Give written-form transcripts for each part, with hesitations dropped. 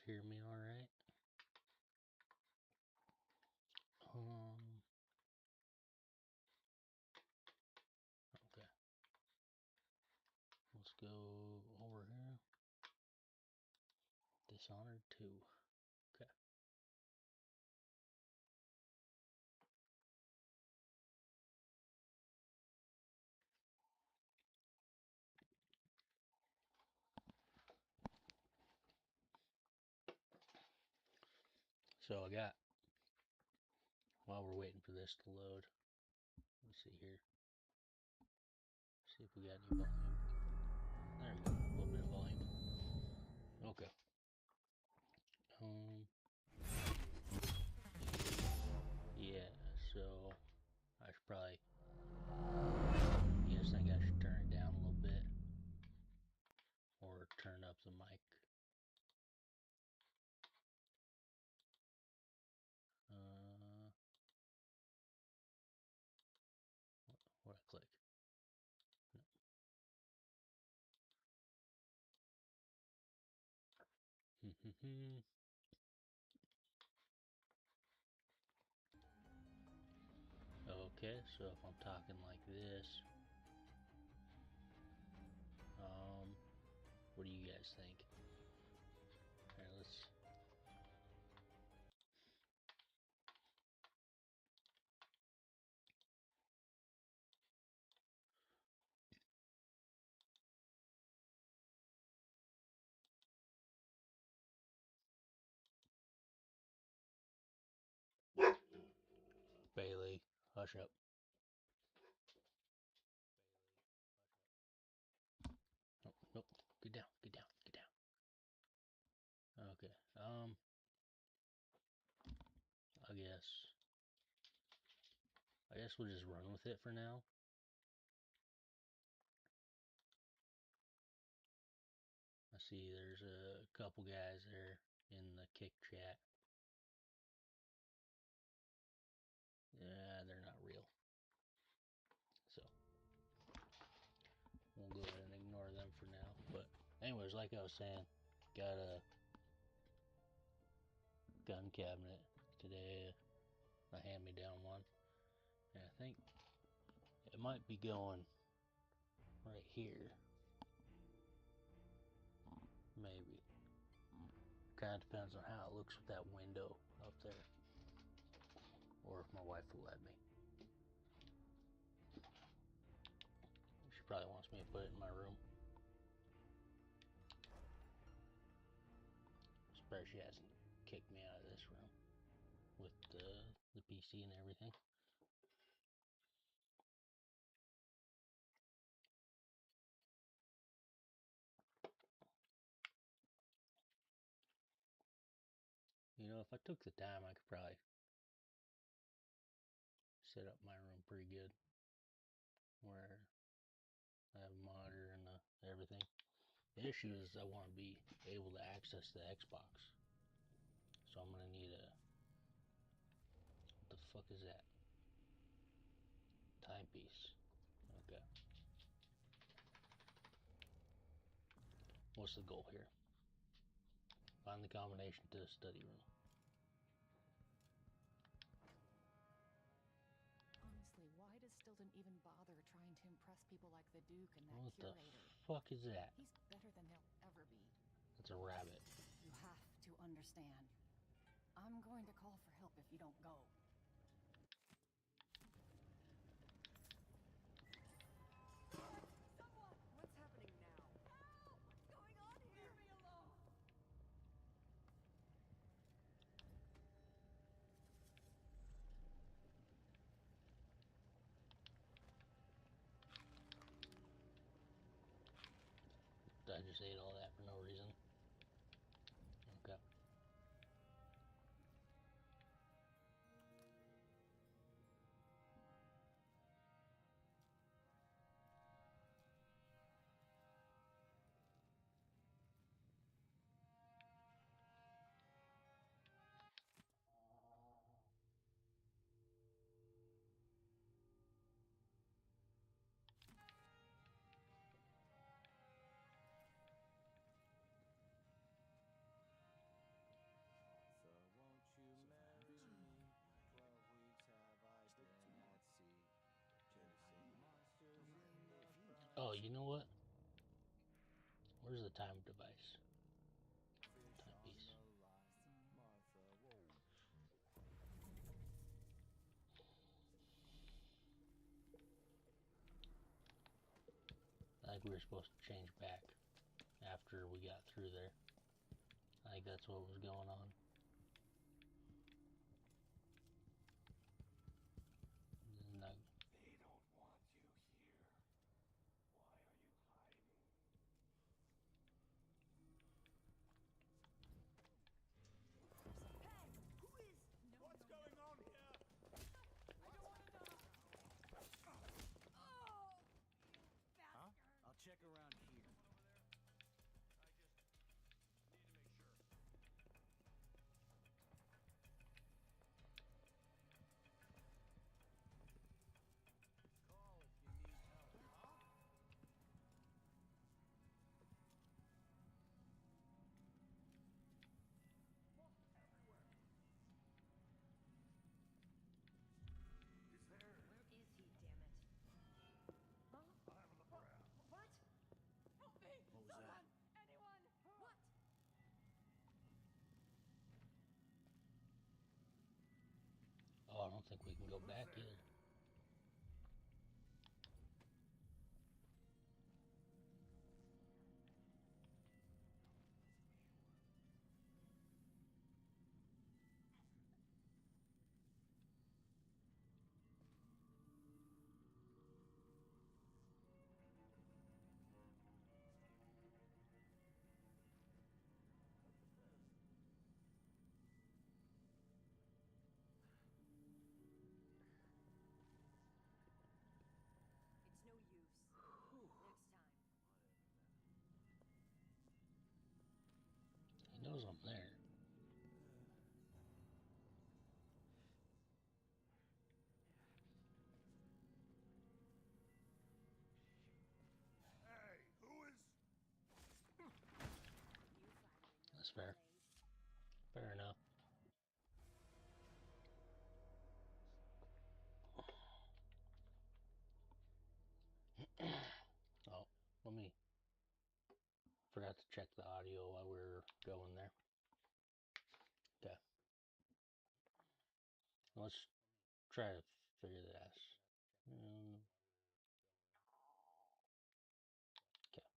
hear me all right? Okay. Let's go over here. Dishonored 2. Okay. So I got, while we're waiting for this to load, let's see here. See if we got any volume. There we go, a little bit of volume. Okay. Yeah, so I should probably, you guys think I should turn it down a little bit? Or turn up the mic? What I click? No. Okay, so if I'm talking like this, what do you guys think? Alright, let's... Bailey, hush up. Nope, nope, get down, get down, get down. Okay, I guess we'll just run with it for now. I see there's a couple guys there in the kick chat. Yeah, they're not real. So, we'll go ahead and ignore them for now. But anyways, like I was saying, got a gun cabinet today, a hand-me-down one. And I think it might be going right here. Maybe. Kind of depends on how it looks with that window up there. Or if my wife will let me. She probably wants me to put it in my room. Surprised she hasn't kicked me out of this room with the PC and everything. You know, if I took the time, I could probably set up my room pretty good, where I have a monitor and everything. The issue is I want to be able to access the Xbox, so I'm gonna need a, what the fuck is that? Timepiece. Okay. What's the goal here? Find the combination to the study room. Honestly, why does Stilton even bother trying to impress people like the Duke and that What curator? the fuck is that? He's better than they'll ever be. It's a rabbit. You have to understand. I'm going to call for help if you don't go. Someone! What's happening now? Help! What's going on here? Leave me alone! I just ate all that for no reason. Okay. Oh, you know what? Where's the time device? Timepiece. I think we were supposed to change back after we got through there. I think that's what was going on. No. They don't want you here. Why are you hiding? Hey, who is? What's going on here? I don't want to know. Oh, you bastard! I'll check around here. Call if you need help, huh? He's there. Where is he, damn it? Huh? I'll have a look around. What? Help me! What was Someone! that? Anyone! What? Oh, I don't think we can go back there? either. It's no use. Next time. He knows I'm there. Hey, who is? You finally know That's your fair. place. Fair enough. Oh, let me. Forgot to check the audio while we were going there. Okay. Let's try to figure this. Okay.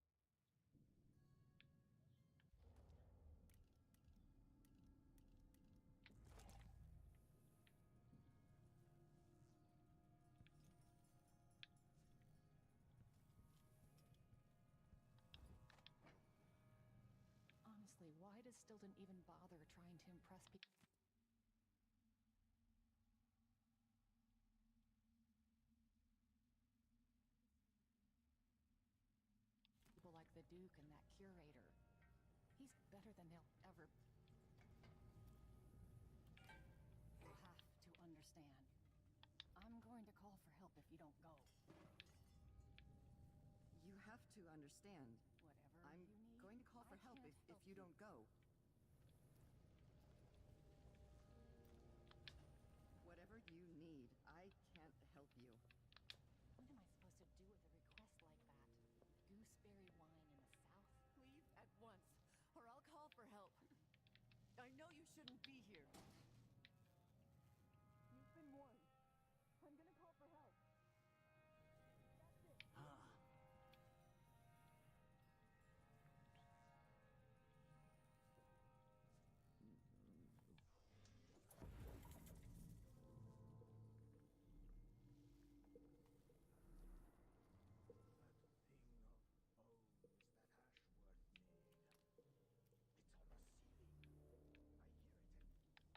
Honestly, why does Stilton even bother trying to impress people like the Duke and that curator? He's better than they'll ever. You have to understand. I'm going to call for help if you don't go. You have to understand. Whatever I'm you need, going to call for I help can't if you don't go. Whatever you need, I can't help you. What am I supposed to do with a request like that? Gooseberry wine in the South? Leave at once, or I'll call for help. I know you shouldn't be here. You've been warned. I'm gonna call for help. That's it. Huh. That thing of bones that Ashworth made. It's on the ceiling. I hear it.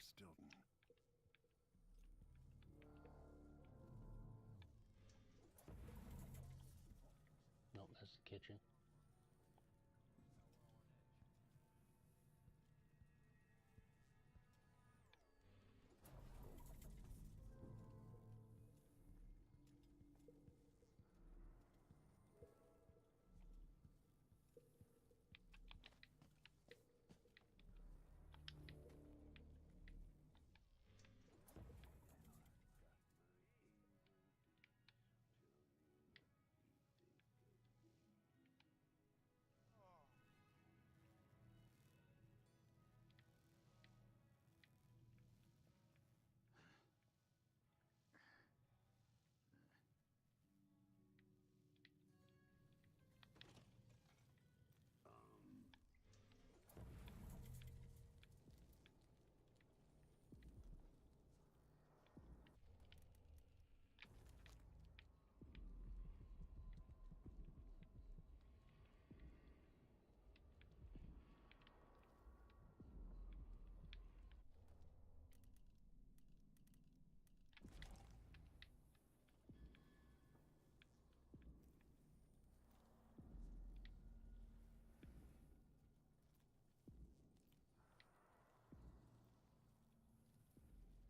Stilton. Nope, that's the kitchen.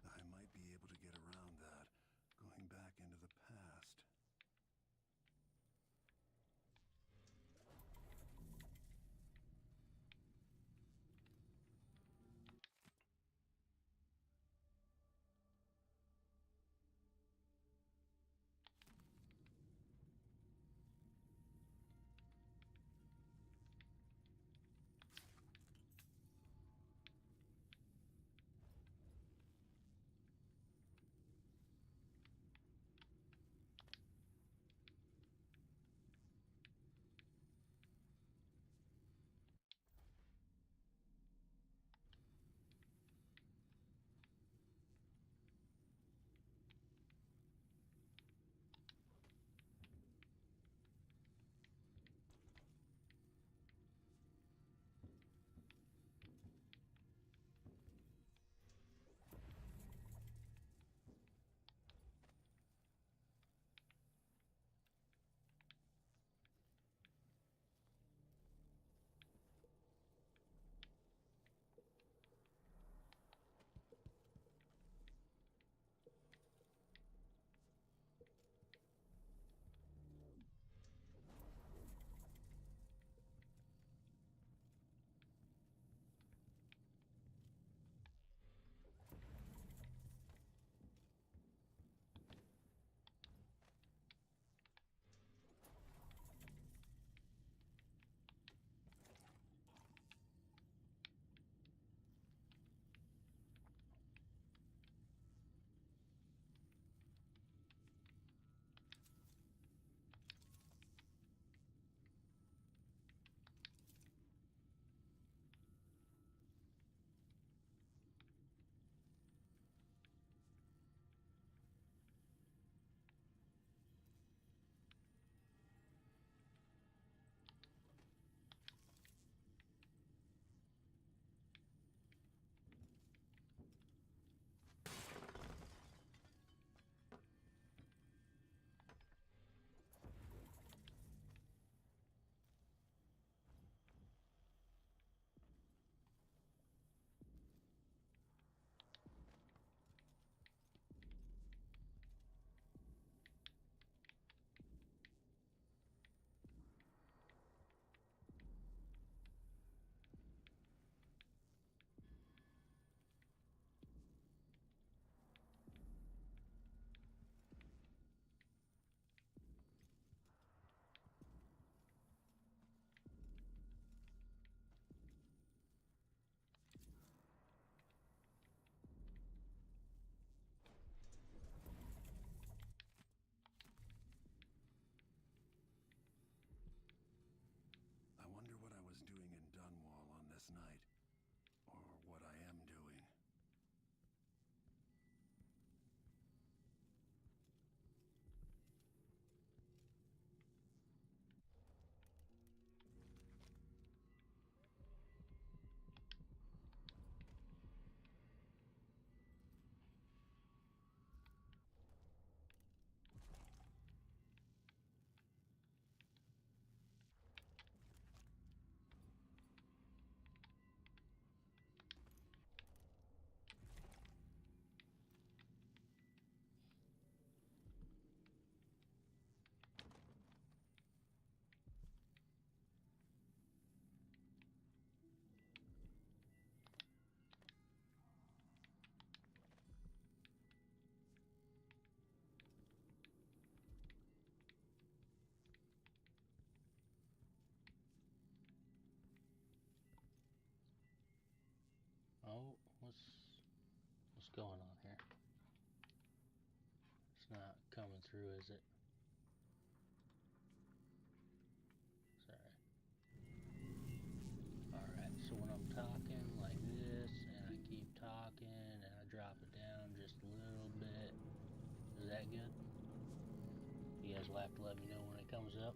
I might be able to get around that, going back into the past. I wonder what I was doing in Dunwall on this night. Or what I am doing. going on here? It's not coming through, is it? Sorry. Alright, so when I'm talking like this, and I keep talking, and I drop it down just a little bit, is that good? You guys will have to let me know when it comes up.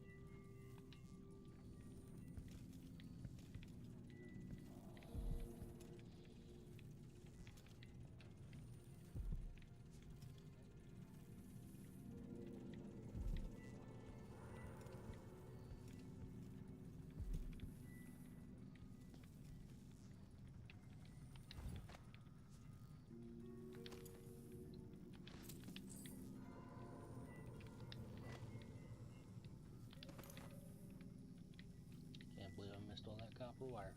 Can't believe I missed all that copper wire.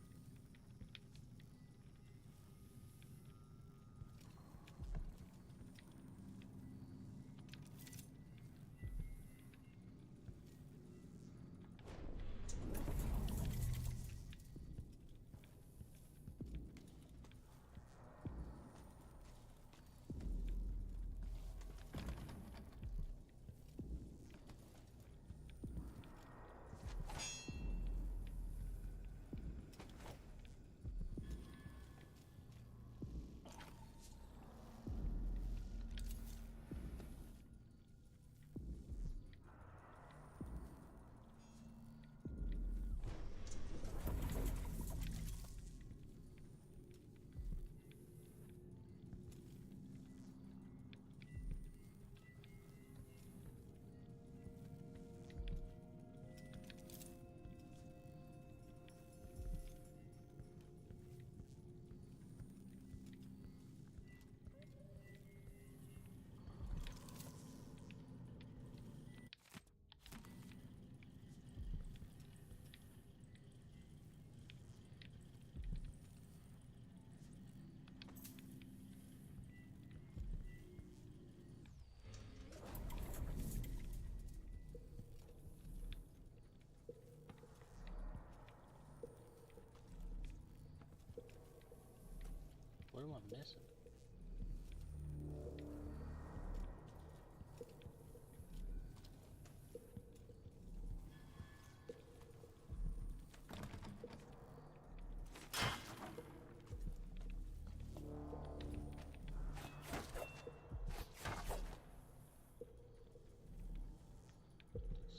What am I missing?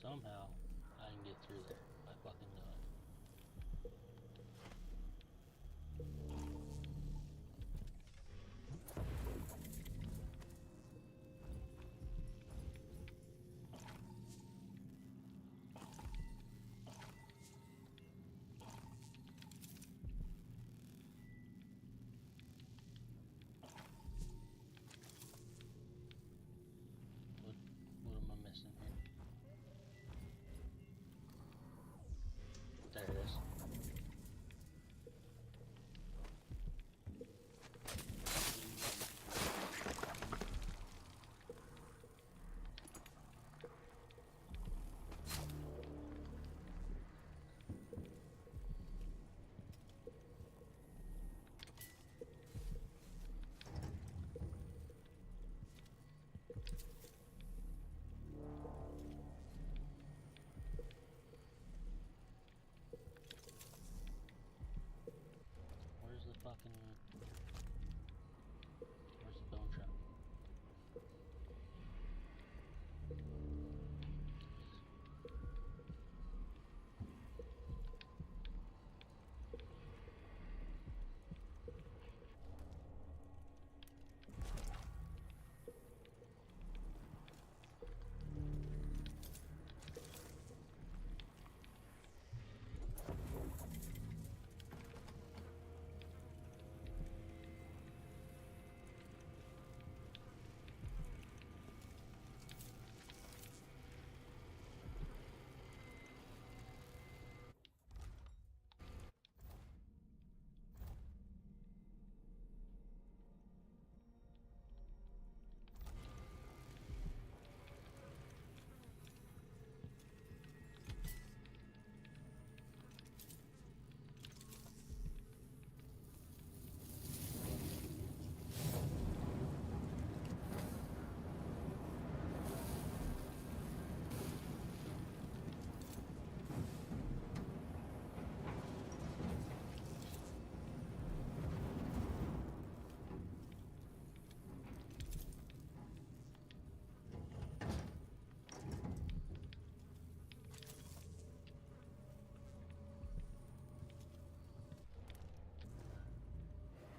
Somehow, I can get through there. I fucking know it. What am I missing here?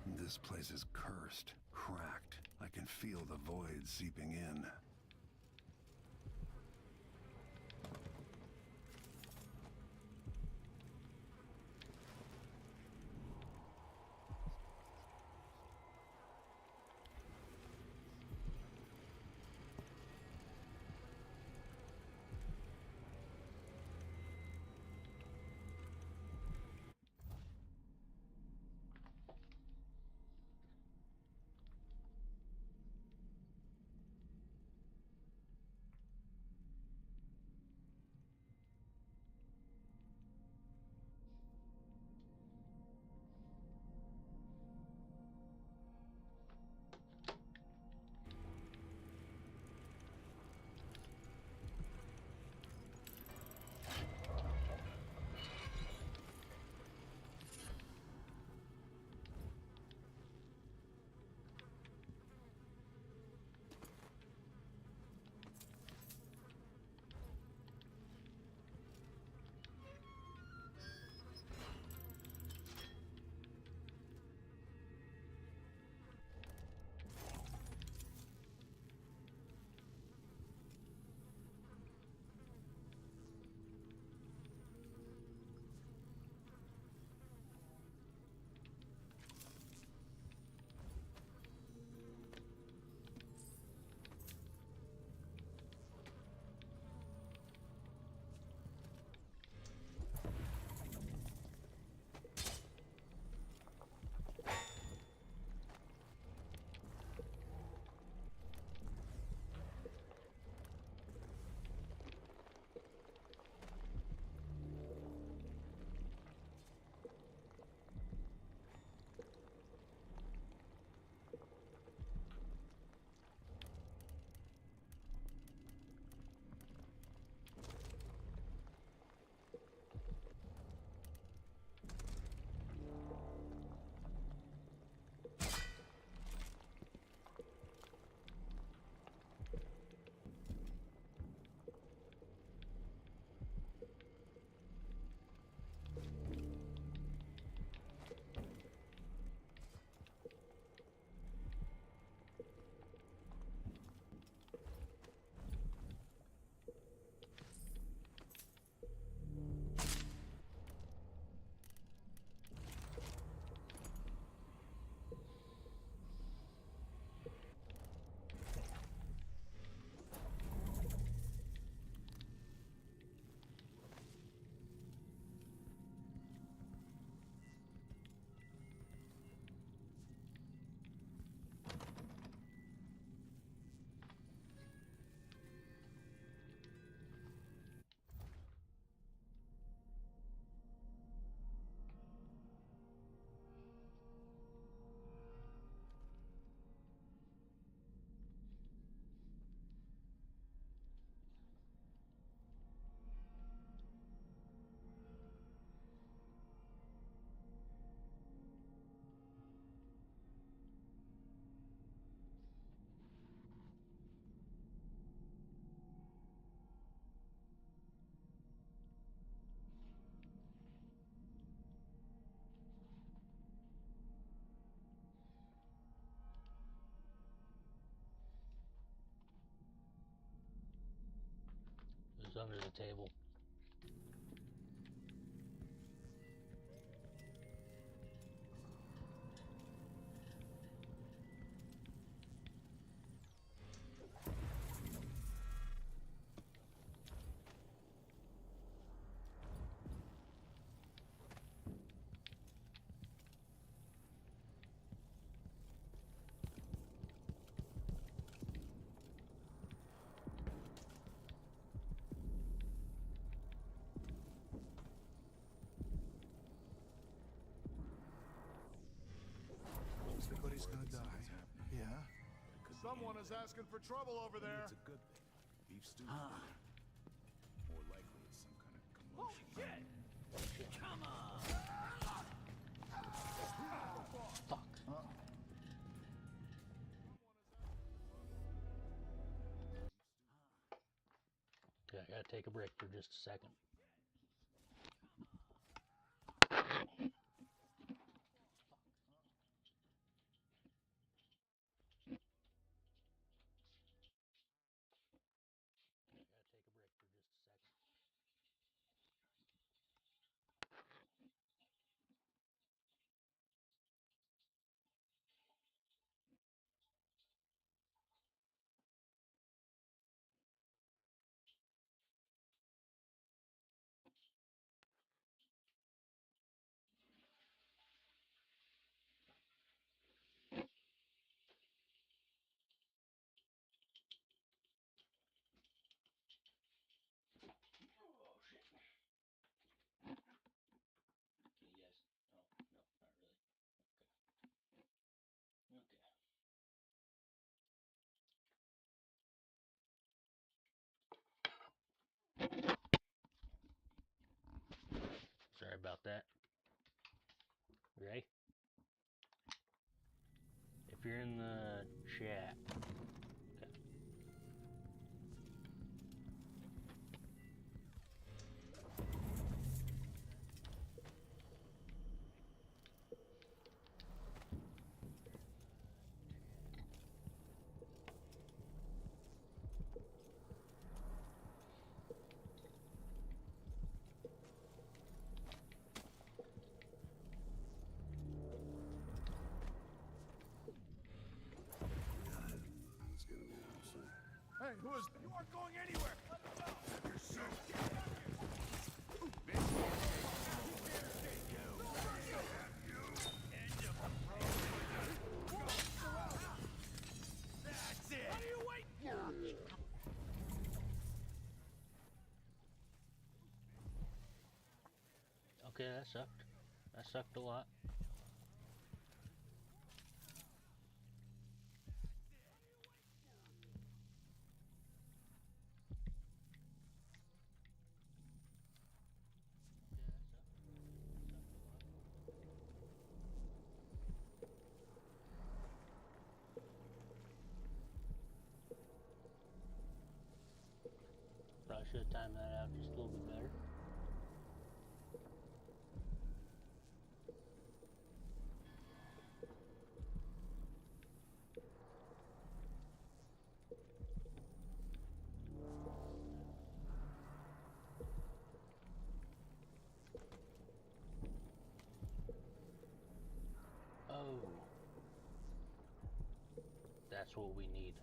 This place is cursed, cracked. I can feel the void seeping in. It's under the table. Everybody's gonna die. Yeah? Someone is asking for trouble over there. It's a good thing. Beef stew. More likely it's some kind of commotion. Fuck. Okay, I gotta take a break for just a second. about that. Right? If you're in the chat. Okay. It's gonna be awesome. Hey, who is... You aren't going anywhere! You're so Okay, that sucked. That sucked a lot. Probably should have timed that out just a little bit better. Oh. That's what we need.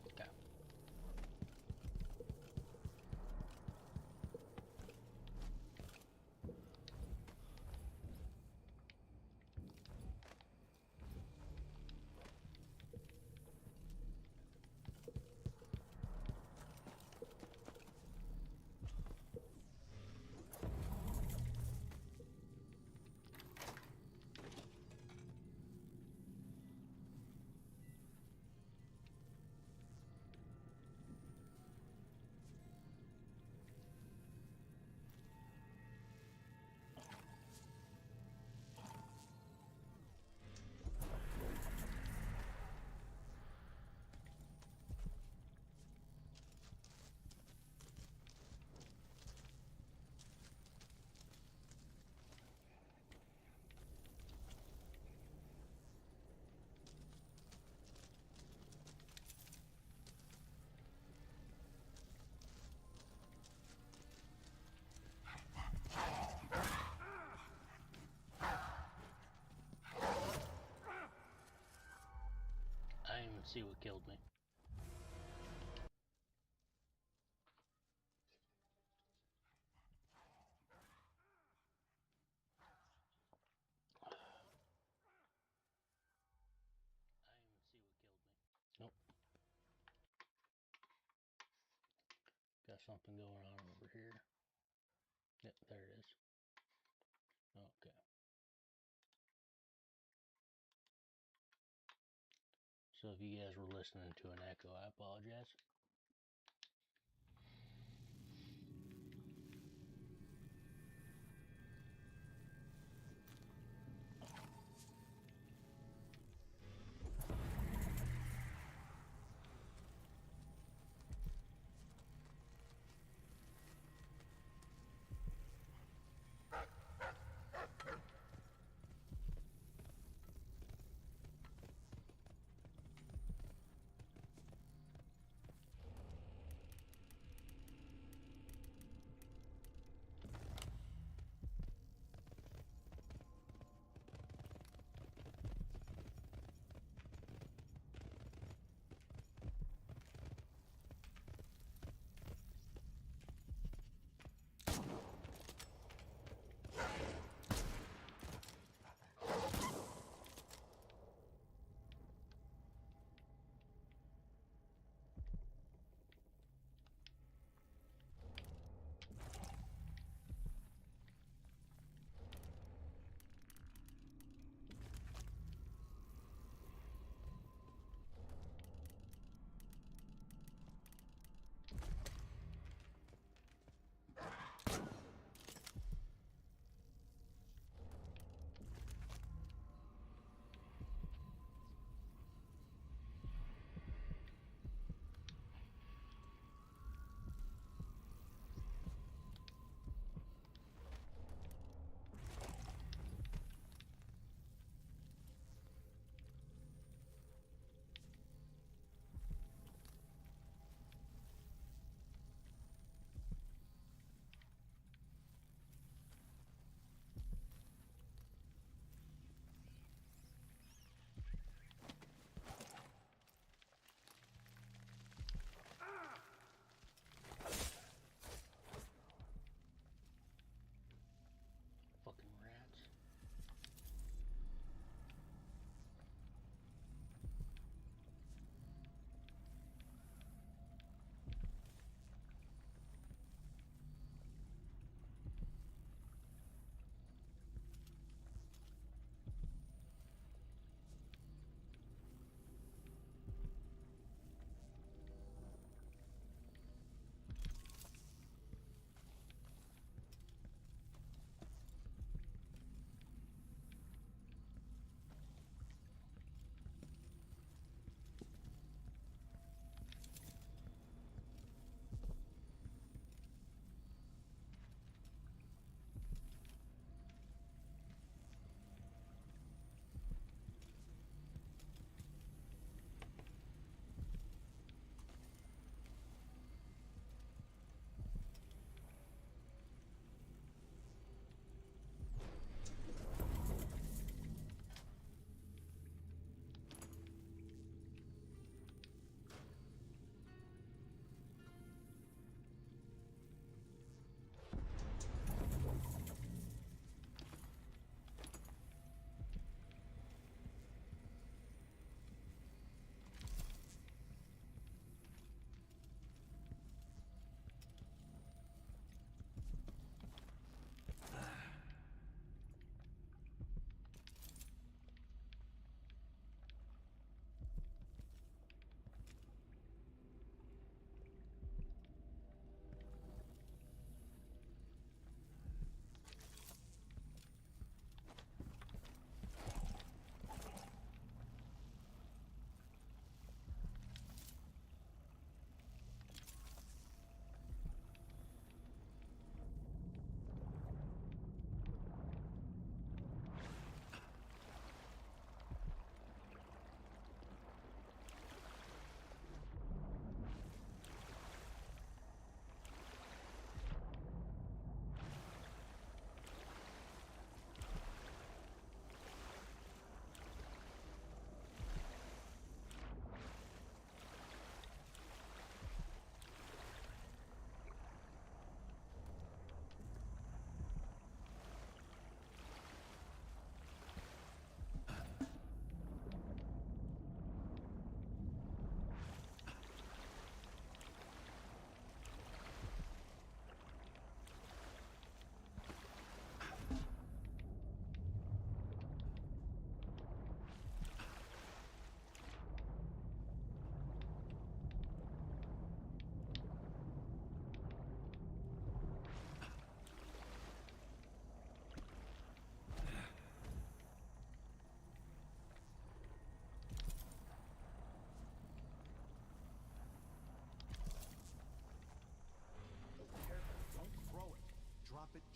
Okay. I didn't even see what killed me. Nope. Got something going on over here. Yep, there it is. Okay. So if you guys were listening to an echo, I apologize.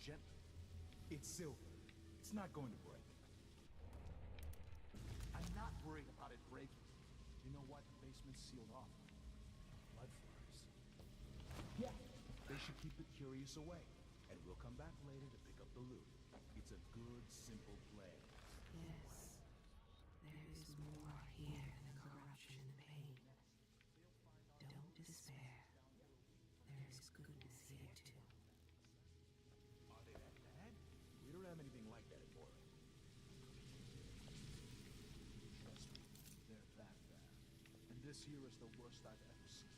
gently. It's silver. It's not going to break. I'm not worried about it breaking. You know why the basement's sealed off? Blood flies. Yeah. They should keep the curious away, and we'll come back later to pick up the loot. It's a good, simple plan. Yes. There is more here than corruption and pain. Don't despair. There is goodness here too. Are they that bad? We don't have anything like that in Moira. Trust me, they're that bad. And this here is the worst I've ever seen.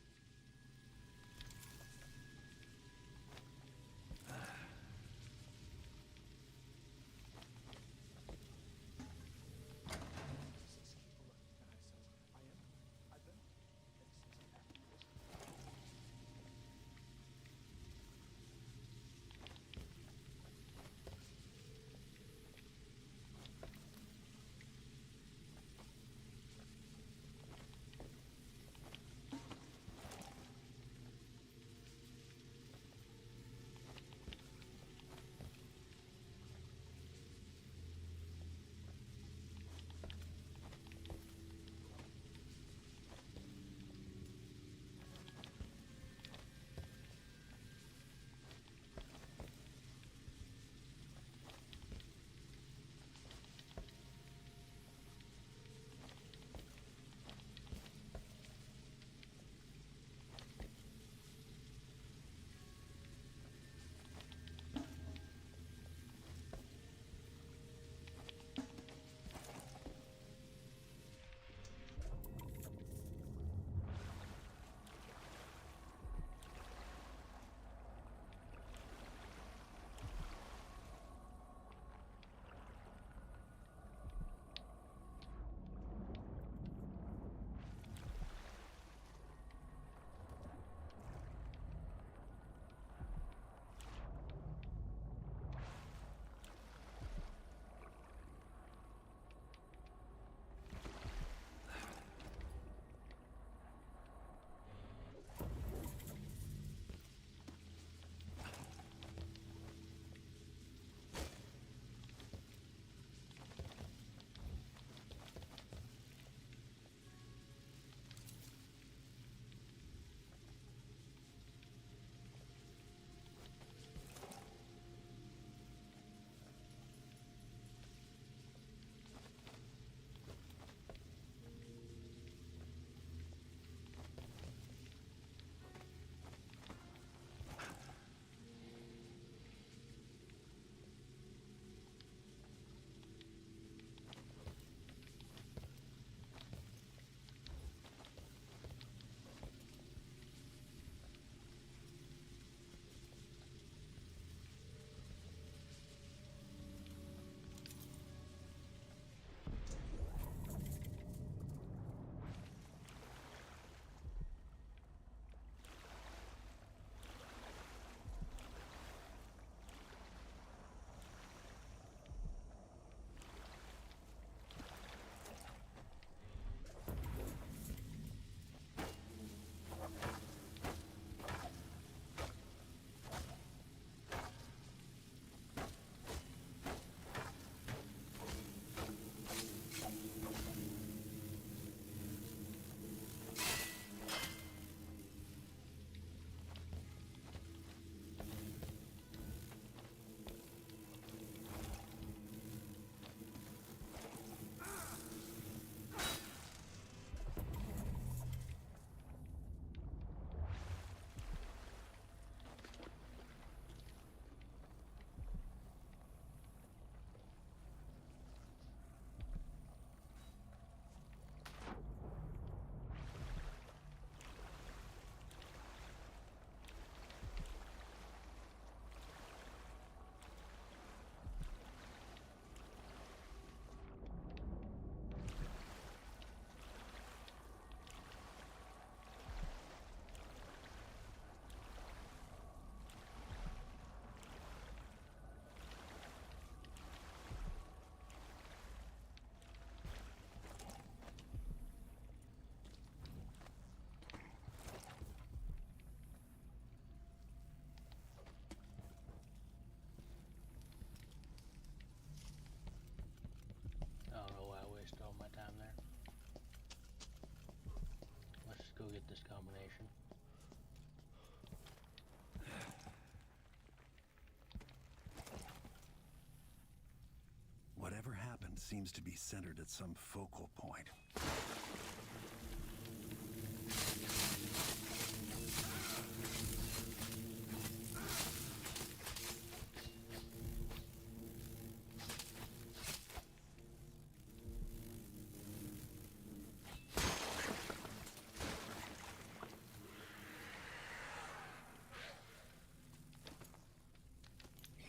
seems to be centered at some focal point.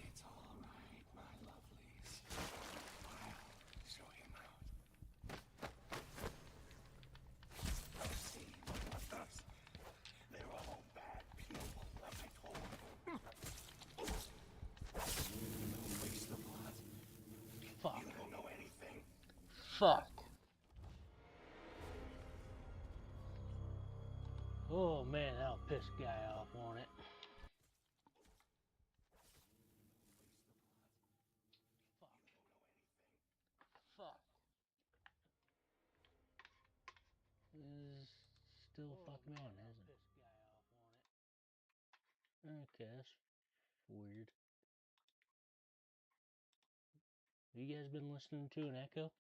It's all right, my lovelies. I'll show him out. I've seen others. They're all bad people, like I told you. Don't waste the blood. Fuck. You don't know anything. Fuck. Oh man, that'll piss a guy off, won't it? Fuck. This is still fucking on, isn't it? Okay, that's weird. You guys been listening to an echo?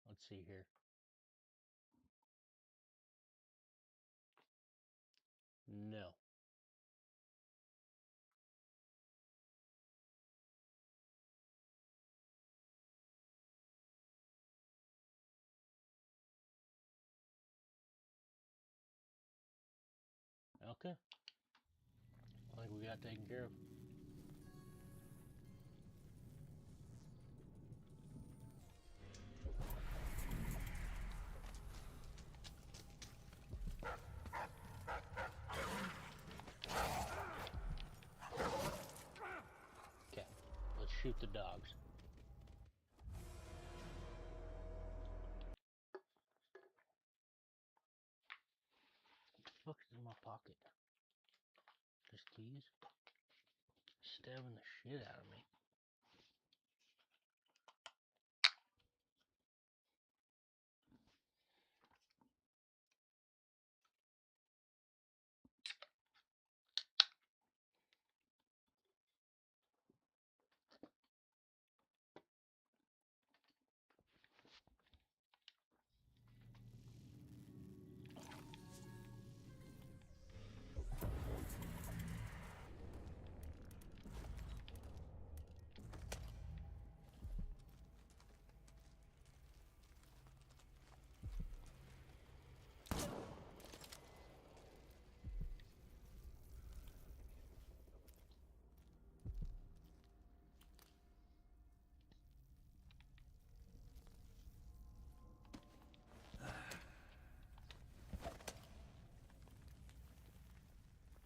Let's see here. No. Okay. I think we got taken care of. Okay. Let's shoot the dogs. What the fuck is in my pocket? Just keys? Stabbing the shit out of me.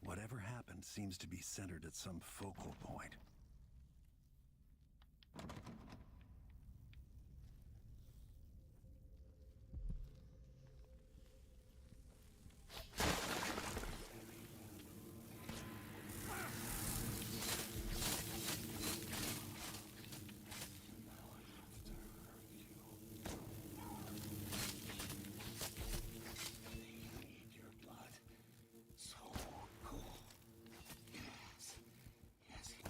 Whatever happened seems to be centered at some focal point. Need your blood. So cool. Yes. Yes, he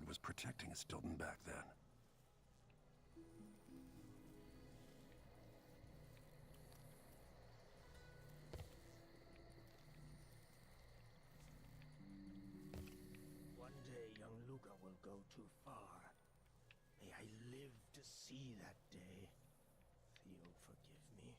was protecting Stilton back then. One day, young Luca will go too far. May I live to see that day. Theo, forgive me.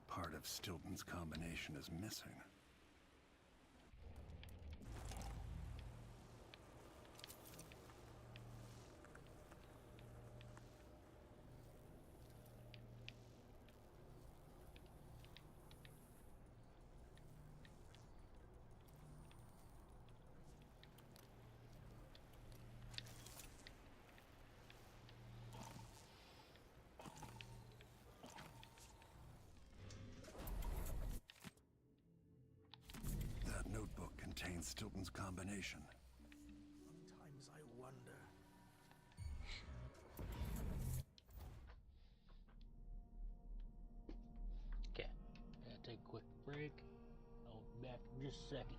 Part of Stilton's combination is missing. That notebook contains Stilton's combination. Sometimes I wonder. Okay, gotta take a quick break. I'll be back in just a second.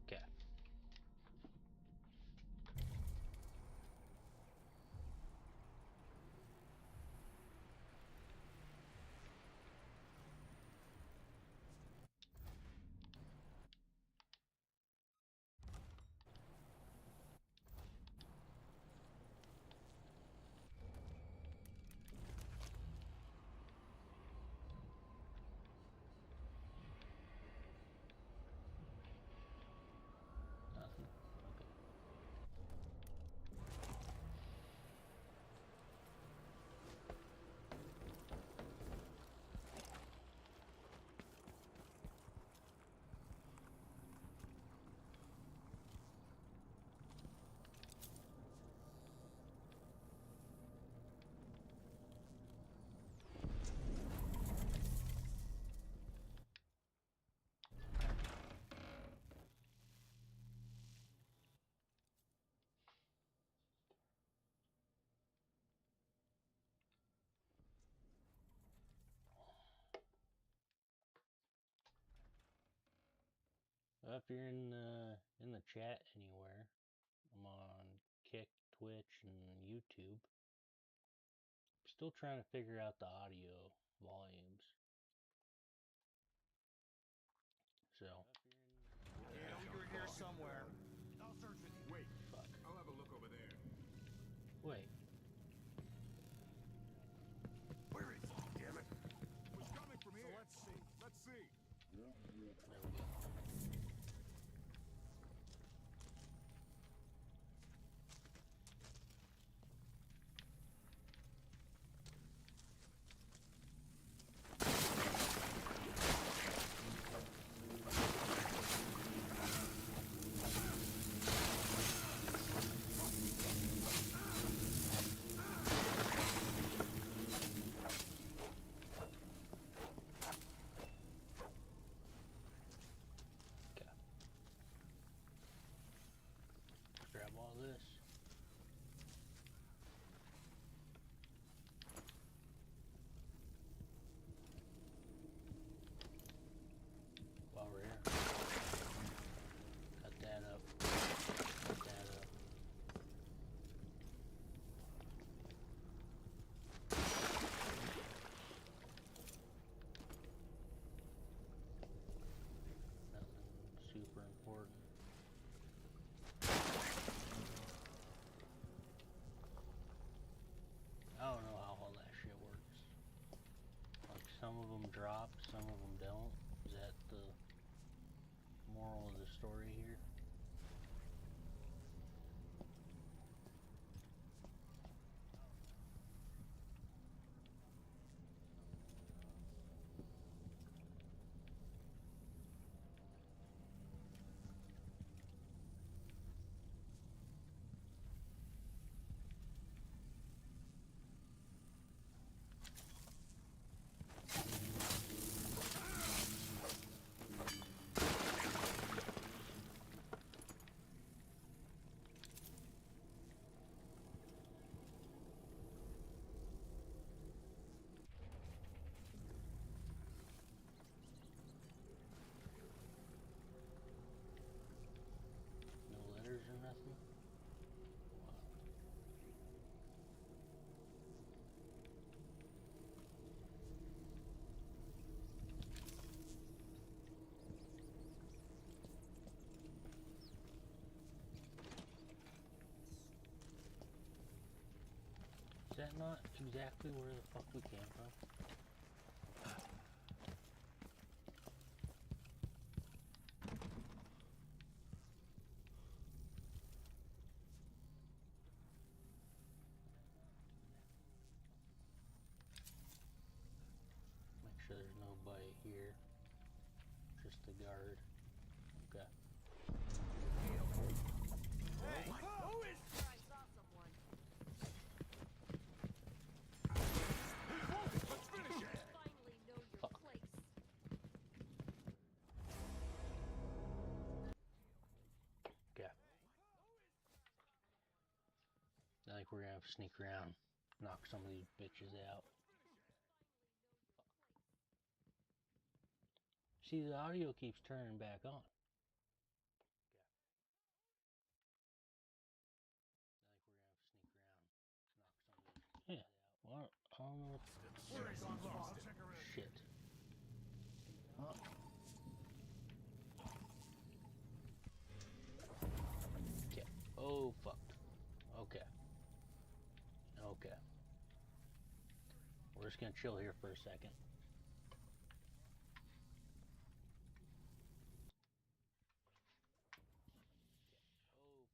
Okay. Nothing. Okay. If you're in the chat anywhere, I'm on Kick, Twitch, and YouTube. Still trying to figure out the audio volumes. So. You know you're here somewhere. I'll search with you. Wait. Fuck. I'll have a look over there. Wait. Where is he? Damn it. It's coming from here. So let's see. Let's see. There we go. exactly where the fuck we came from. Make sure there's nobody here. Just the guard. Okay. Hey, who is? I saw someone. Let's finish it! Finally know your Fuck. place. Okay. I think we're gonna have to sneak around, knock some of these bitches out. See, the audio keeps turning back on. Yeah. Well, I don't know what. Shit. Oh. Okay. Oh, fucked. Okay. Okay. We're just gonna chill here for a second. Oh,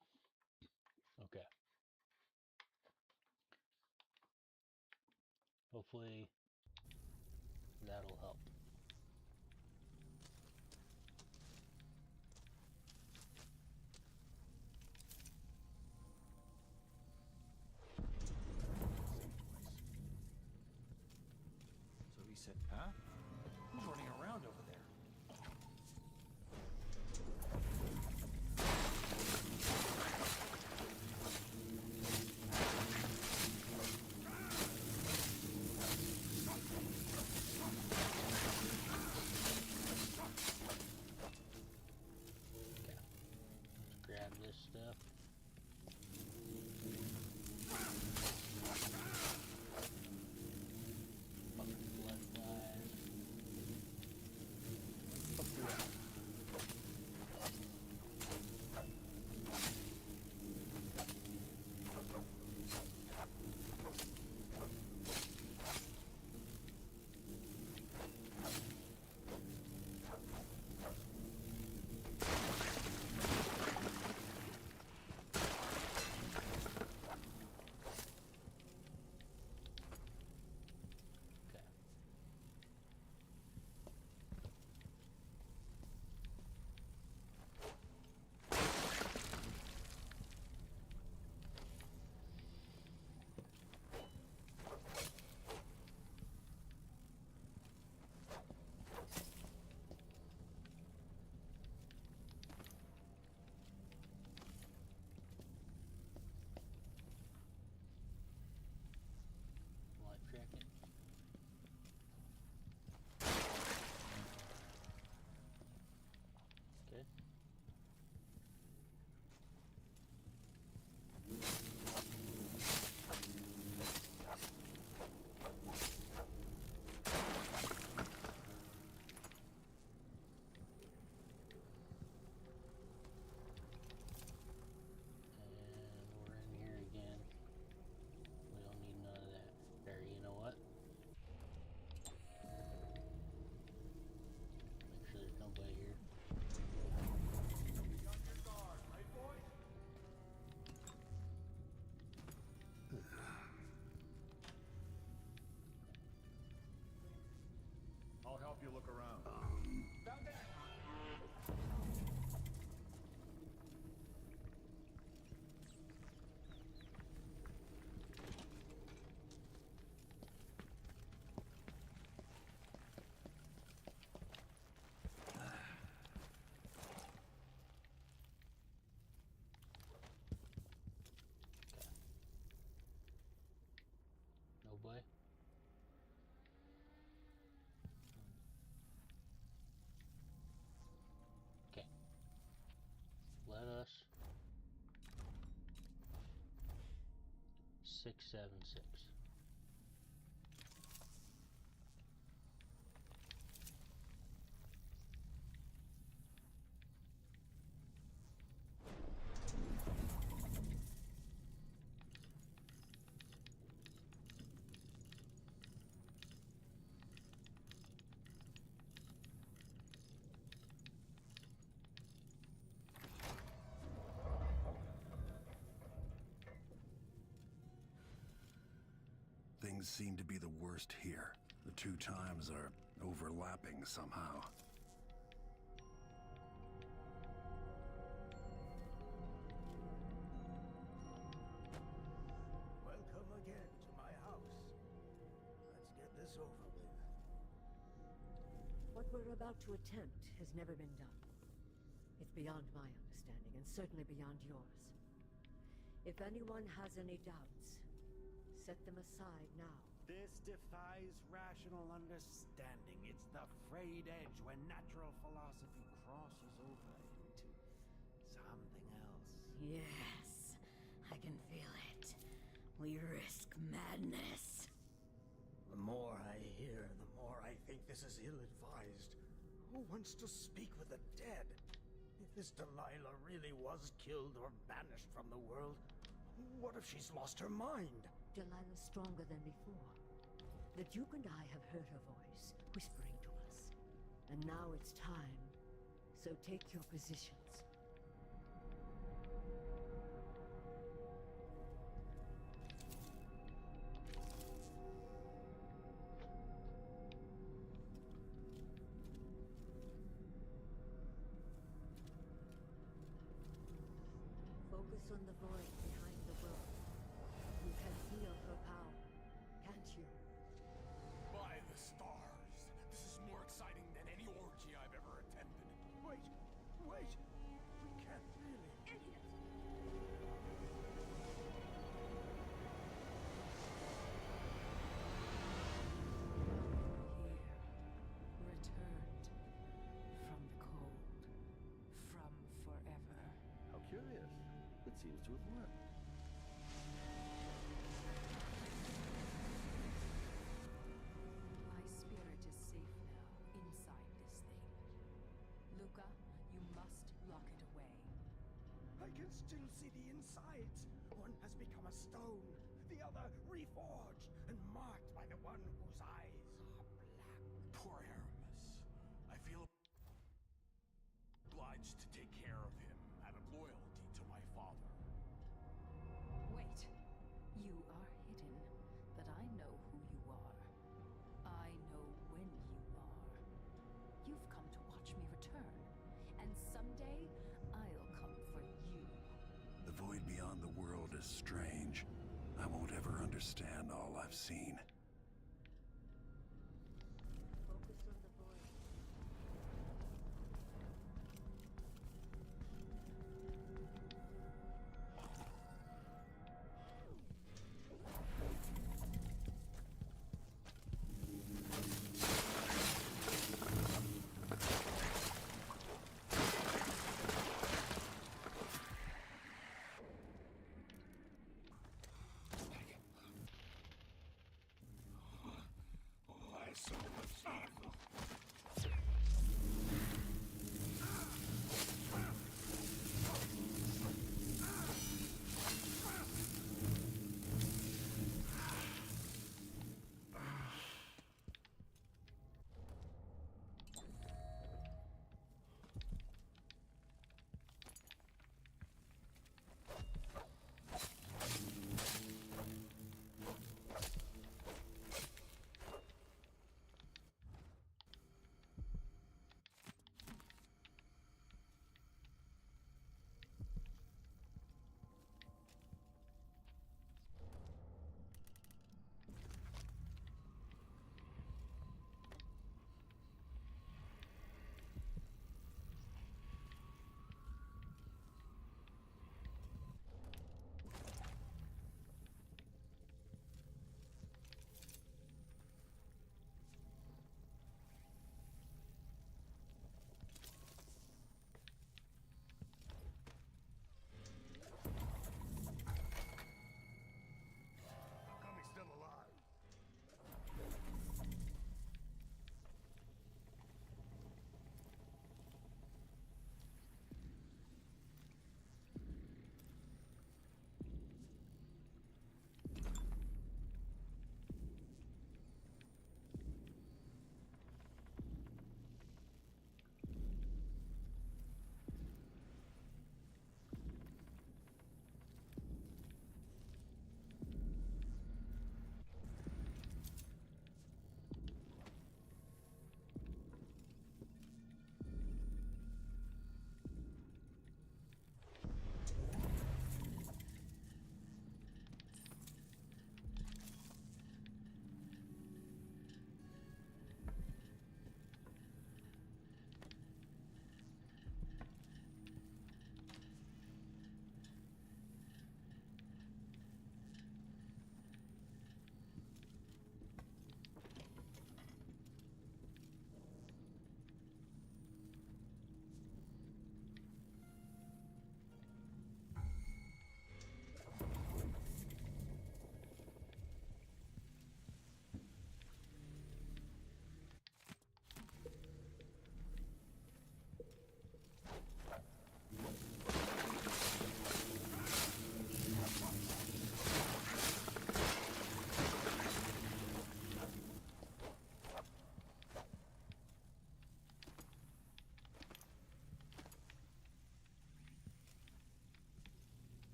fucked. Okay. Hopefully that'll help. So he said, huh? Who's running around over there? Okay. Grab this stuff. Fucking blood flies. Fuck you up. Okay. Life jacket. Okay. And we're in here again. We don't need none of that. There, you know what? Make sure there's nobody here. I'll help you look around. Nobody? Okay. Let us 676. things seem to be the worst here. The two times are overlapping somehow. Welcome again to my house. Let's get this over with. What we're about to attempt has never been done. It's beyond my understanding, and certainly beyond yours. If anyone has any doubts, set them aside now. This defies rational understanding. It's the frayed edge when natural philosophy crosses over into something else. Yes, I can feel it. We risk madness. The more I hear, the more I think this is ill-advised. Who wants to speak with the dead? If this Delilah really was killed or banished from the world, what if she's lost her mind? Delilah's stronger than before. The Duke and I have heard her voice, whispering to us. And now it's time. So take your positions. Focus on the void behind the world. You can feel her power, can't you? By the stars, this is more exciting than any orgy I've ever attended. Wait! We can't really... Idiot! Here, returned from the cold, from forever. How curious. It seems to have worked. My spirit is safe now, inside this thing. Luca, you must lock it away. I can still see the insides. One has become a stone, the other reforged and marked by the one whose eyes are black. Poor Aramis. I feel obliged to take care of him out of loyalty to my father. Wait. You are hidden, but I know who you are. I know when you are. You've come to watch me return, and someday I'll come for you. The void beyond the world is strange. I won't ever understand all I've seen. Focus on the void.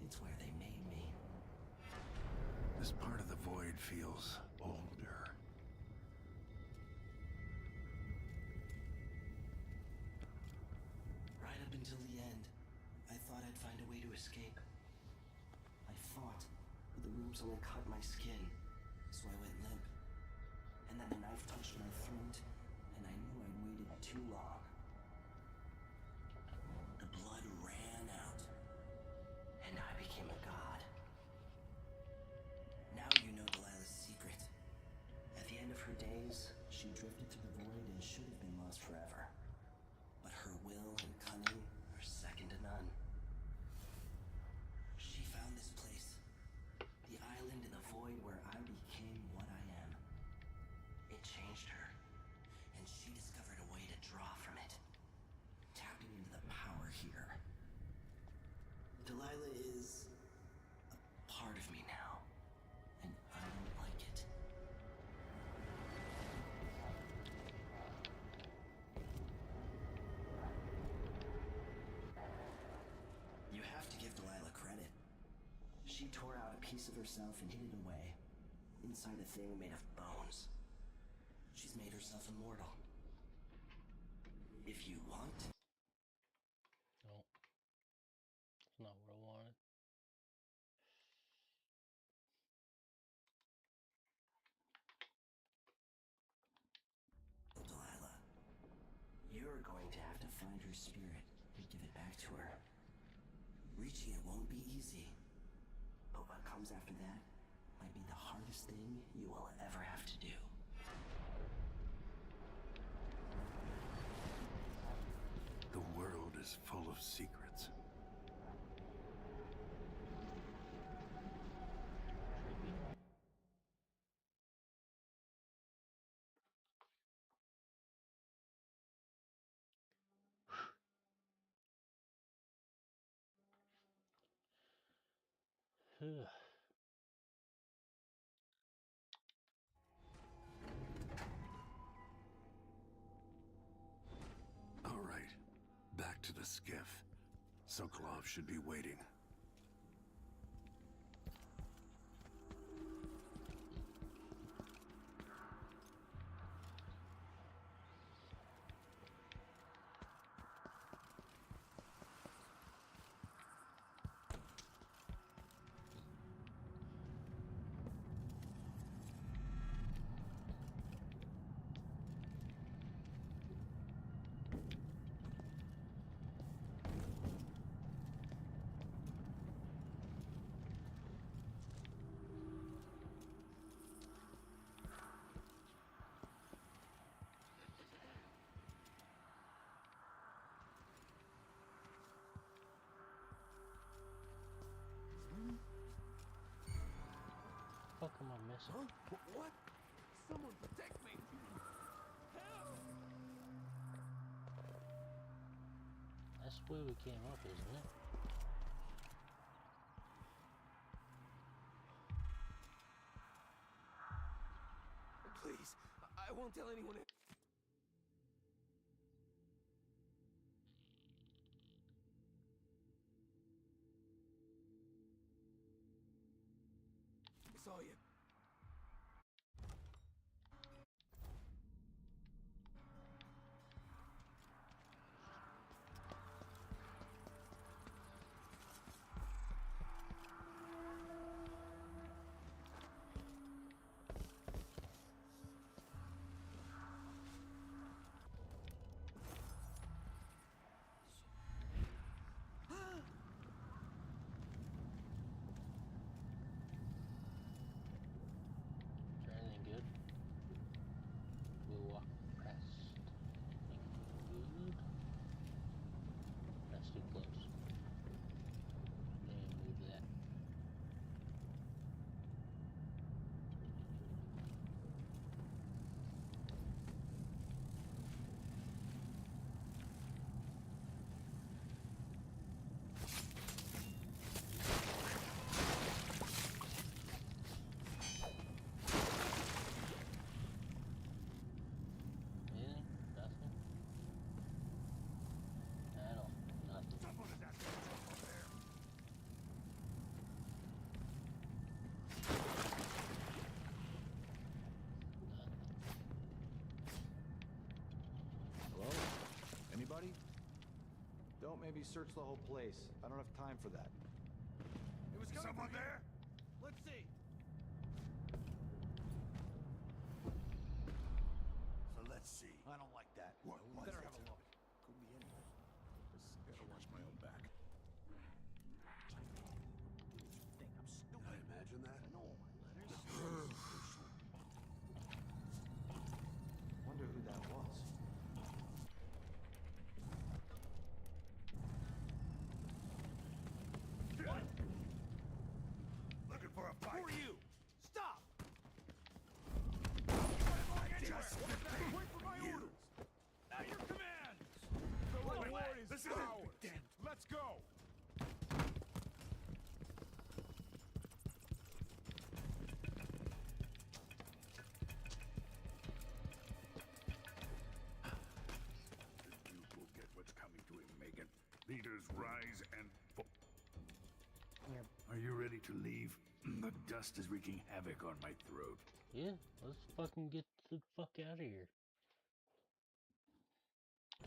It's where they made me. This part of the void feels older. Right up until the end, I thought I'd find a way to escape. I fought, but the rooms only cut my skin, so I went limp. And then the knife touched my throat, and I knew I'd waited too long. The blood ran out, and I became a god. Now you know Delilah's secret. At the end of her days, she drifted through the void and should have been lost forever. But her will and cunning are second to none. She found this place, the island in the void where I became what I am. It changed her, and she discovered a way to draw from it, tapping into the power here. Delilah is a part of me now, and I don't like it. You have to give Delilah credit. She tore out a piece of herself and hid it away, inside a thing made of bones. She's made herself immortal. If you want... No. It's not what I wanted. Delilah, you're going to have to find her spirit and give it back to her. Reaching it won't be easy, but what comes after that might be the hardest thing you will ever have to do. The world is full of secrets. All right, back to the skiff. Sokolov should be waiting. What am I missing? Huh? What? Someone protect me! That's the way we came up, isn't it? Please, I won't tell anyone. I saw you. Don't maybe search the whole place. I don't have time for that. It was coming Someone from there? here. Let's see. So let's see. I don't like that. What was Better it? have a look. Could be anything. Just gotta watch my own back. Think I'm stupid. Did I imagine that? No, letters. Wonder who that was. Looking for a fight? Who are you? Stop! Just Wait for my orders. At your command. The reward is this is ours. it. Let's go. The Duke will get what's coming to him, Megan. Leaders rise and fall. Are you ready to leave? The dust is wreaking havoc on my throat. Yeah, let's fucking get the fuck out of here.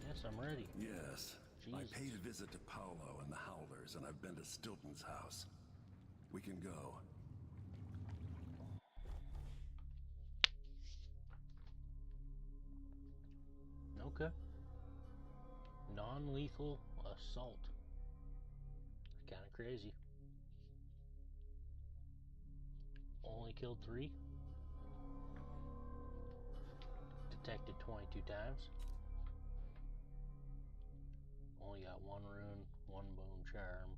Yes, I'm ready. Yes. I Jesus. paid a visit to Paolo and the Howlers, and I've been to Stilton's house. We can go. Okay. Non-lethal assault. Kind of crazy. Only killed 3. Detected 22 times. Only got 1 rune, 1 bone charm.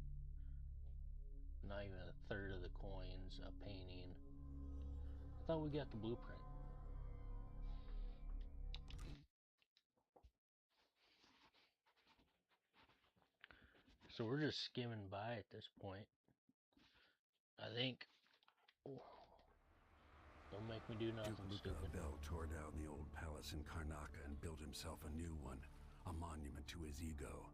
Not even a third of the coins, a painting. I thought we got the blueprint. So we're just skimming by at this point. I think. Don't make me do nothing Duke stupid. Bell tore down the old palace in Karnaca and built himself a new one, a monument to his ego.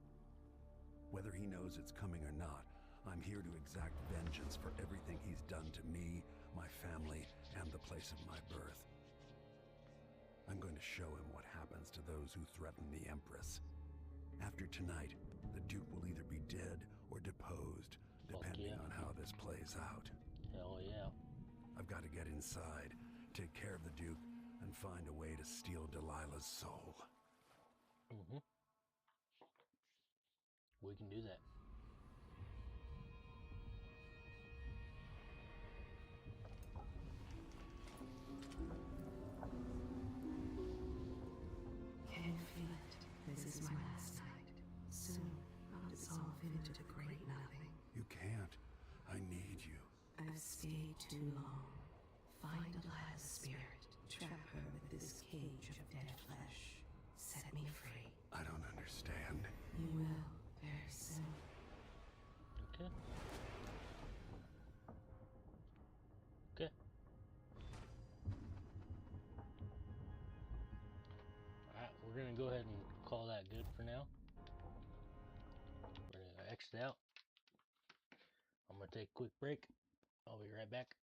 Whether he knows it's coming or not, I'm here to exact vengeance for everything he's done to me, my family, and the place of my birth. I'm going to show him what happens to those who threaten the Empress. After tonight, the Duke will either be dead or deposed, depending on how this plays out. Hell yeah. I've got to get inside, take care of the Duke, and find a way to steal Delilah's soul. Mm-hmm. We can do that. Can you feel it? This is my last night. Soon, I'll dissolve into the great nothing. You can't. I need you. I've stayed too long. Find Delilah's spirit. Trap her with this cage of dead flesh. Set me free. I don't understand. You will, very soon. Okay. Okay. Alright, we're gonna go ahead and call that good for now. We're gonna exit out. I'm gonna take a quick break. I'll be right back.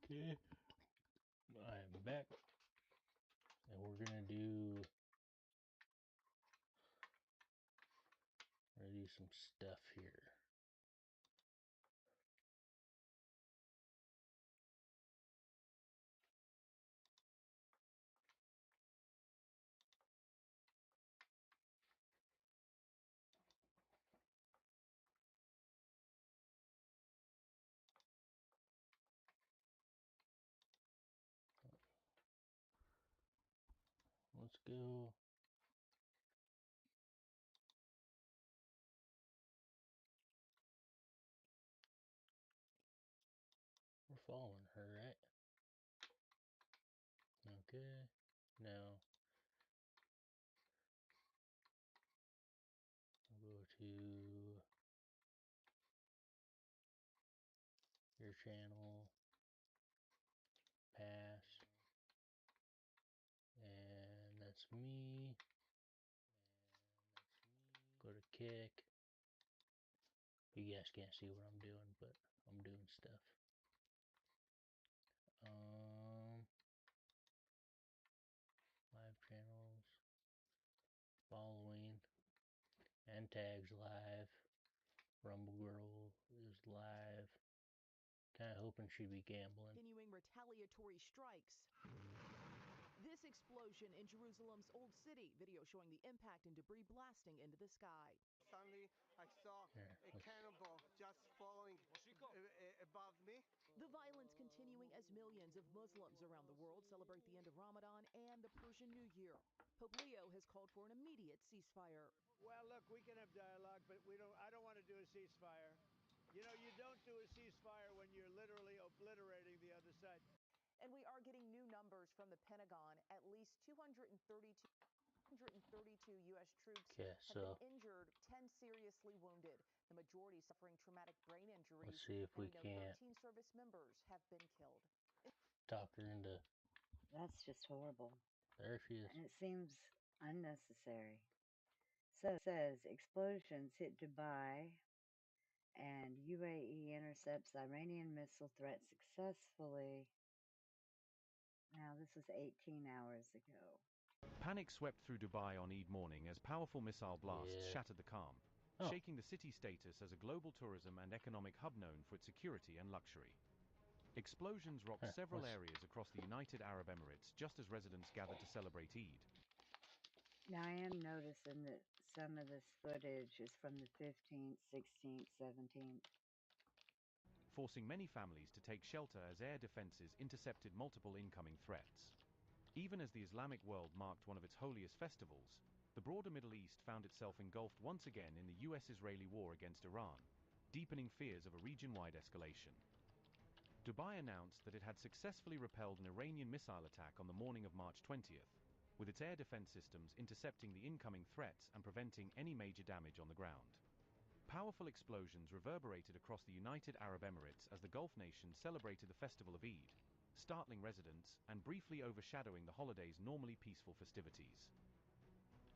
Okay, I'm back, and we're gonna do some stuff here. let's go. We're following her, right? Okay. Now we'll go to your channel, pass, and that's me. Go to kick. You guys can't see what I'm doing, but I'm doing stuff. Live channels, following, and tags live. Rumble Girl is live. Kind of hoping she'd be gambling. Continuing retaliatory strikes. This explosion in Jerusalem's Old City. Video showing the impact and debris blasting into the sky. Suddenly, I saw a cannonball just falling above me. The violence continuing as millions of Muslims around the world celebrate the end of Ramadan and the Persian New Year. Pope Leo has called for an immediate ceasefire. Well, look, we can have dialogue, but I don't want to do a ceasefire. You know, you don't do a ceasefire when you're literally obliterating the other side. And we are getting new numbers from the Pentagon. At least 232 U.S. troops have been injured, 10 seriously wounded. The majority suffering traumatic brain injuries. Let's see if we can't 13 service members have been killed. talk her into. That's just horrible. There she is. And it seems unnecessary. So it says explosions hit Dubai and UAE intercepts Iranian missile threat successfully. Now, this was 18 hours ago. Panic swept through Dubai on Eid morning as powerful missile blasts shattered the calm, shaking the city's status as a global tourism and economic hub known for its security and luxury. Explosions rocked several areas across the United Arab Emirates just as residents gathered to celebrate Eid. Now, I am noticing that some of this footage is from the 15th, 16th, 17th. Forcing many families to take shelter as air defenses intercepted multiple incoming threats. Even as the Islamic world marked one of its holiest festivals, the broader Middle East found itself engulfed once again in the US-Israeli war against Iran, deepening fears of a region-wide escalation. Dubai announced that it had successfully repelled an Iranian missile attack on the morning of March 20th, with its air defense systems intercepting the incoming threats and preventing any major damage on the ground. Powerful explosions reverberated across the United Arab Emirates as the Gulf nation celebrated the festival of Eid, startling residents and briefly overshadowing the holiday's normally peaceful festivities.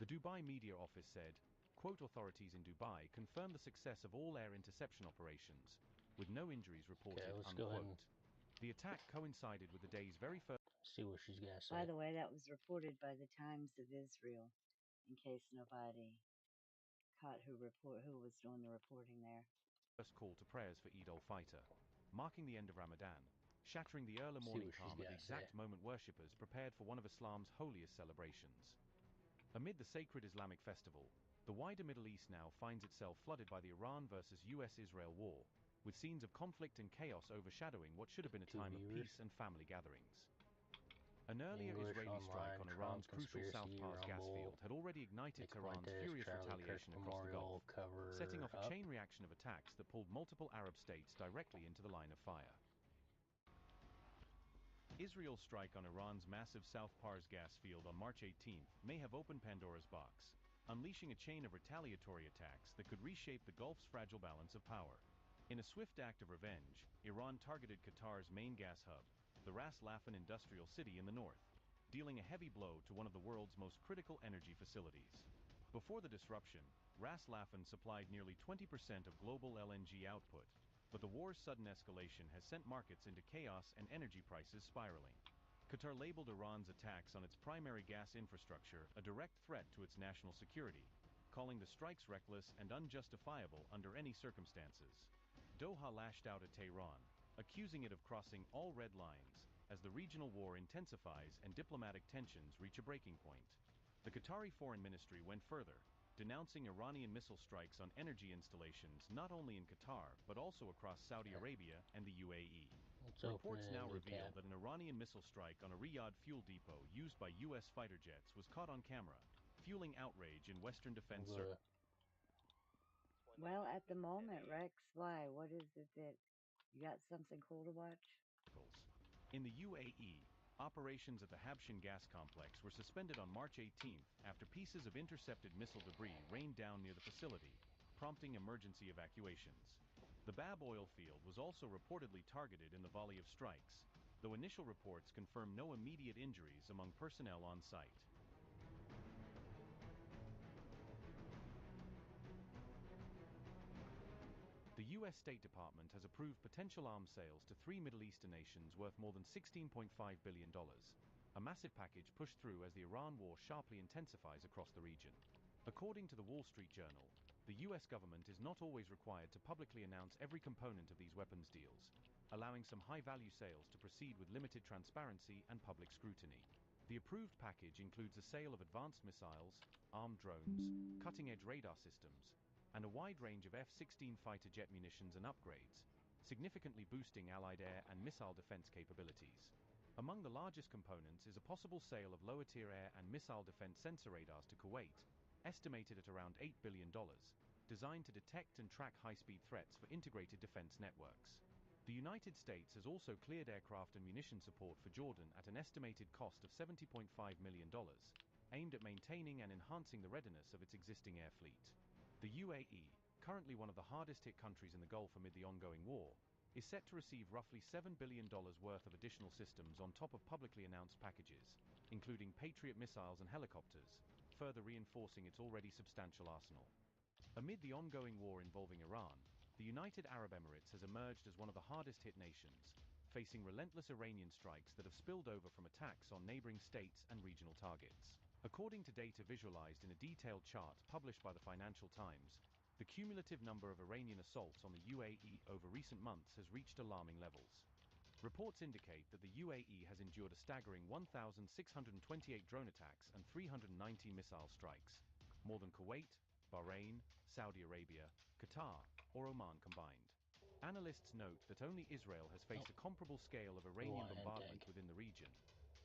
The Dubai media office said, quote, authorities in Dubai confirmed the success of all air interception operations, with no injuries reported, unquote. The attack coincided with the day's very first... See what she's got to say. By the way, that was reported by the Times of Israel, in case nobody caught who was doing the reporting there. First call to prayers for Eid al-Fitr, marking the end of Ramadan, shattering the early morning calm at the exact moment worshippers prepared for one of Islam's holiest celebrations. Amid the sacred Islamic festival, the wider Middle East now finds itself flooded by the Iran versus US-Israel war, with scenes of conflict and chaos overshadowing what should have been a time of peace and family gatherings. An earlier Israeli strike on Iran's crucial South Pars gas field had already ignited Tehran's furious retaliation across the Gulf, setting off a chain reaction of attacks that pulled multiple Arab states directly into the line of fire. Israel's strike on Iran's massive South Pars gas field on March 18th may have opened Pandora's box, unleashing a chain of retaliatory attacks that could reshape the Gulf's fragile balance of power. In a swift act of revenge, Iran targeted Qatar's main gas hub, the Ras Laffan industrial city in the north, dealing a heavy blow to one of the world's most critical energy facilities. Before the disruption, Ras Laffan supplied nearly 20% of global LNG output, but the war's sudden escalation has sent markets into chaos and energy prices spiraling. Qatar labeled Iran's attacks on its primary gas infrastructure a direct threat to its national security, calling the strikes reckless and unjustifiable under any circumstances. Doha lashed out at Tehran, accusing it of crossing all red lines as the regional war intensifies and diplomatic tensions reach a breaking point. The Qatari Foreign Ministry went further, denouncing Iranian missile strikes on energy installations not only in Qatar but also across Saudi Arabia and the UAE. Let's Reports open now a new reveal tab. that an Iranian missile strike on a Riyadh fuel depot used by U.S. fighter jets was caught on camera, fueling outrage in Western defense circles. Well, at the moment, Rex, why? What is it that you got something cool to watch? In the UAE, operations at the Habshan gas complex were suspended on March 18th after pieces of intercepted missile debris rained down near the facility, prompting emergency evacuations. The Bab oil field was also reportedly targeted in the volley of strikes, though initial reports confirm no immediate injuries among personnel on site. The U.S. State Department has approved potential arms sales to 3 Middle Eastern nations worth more than $16.5 billion, a massive package pushed through as the Iran war sharply intensifies across the region. According to the Wall Street Journal, the U.S. government is not always required to publicly announce every component of these weapons deals, allowing some high-value sales to proceed with limited transparency and public scrutiny. The approved package includes a sale of advanced missiles, armed drones, cutting-edge radar systems, and a wide range of F-16 fighter jet munitions and upgrades, significantly boosting Allied air and missile defense capabilities. Among the largest components is a possible sale of lower-tier air and missile defense sensor radars to Kuwait, estimated at around $8 billion, designed to detect and track high-speed threats for integrated defense networks. The United States has also cleared aircraft and munition support for Jordan at an estimated cost of $70.5 million, aimed at maintaining and enhancing the readiness of its existing air fleet. The UAE, currently one of the hardest-hit countries in the Gulf amid the ongoing war, is set to receive roughly $7 billion worth of additional systems on top of publicly announced packages, including Patriot missiles and helicopters, further reinforcing its already substantial arsenal. Amid the ongoing war involving Iran, the United Arab Emirates has emerged as one of the hardest-hit nations, facing relentless Iranian strikes that have spilled over from attacks on neighboring states and regional targets. According to data visualized in a detailed chart published by the Financial Times, the cumulative number of Iranian assaults on the UAE over recent months has reached alarming levels. Reports indicate that the UAE has endured a staggering 1,628 drone attacks and 390 missile strikes, more than Kuwait, Bahrain, Saudi Arabia, Qatar, or Oman combined. Analysts note that only Israel has faced a comparable scale of Iranian bombardment within the region,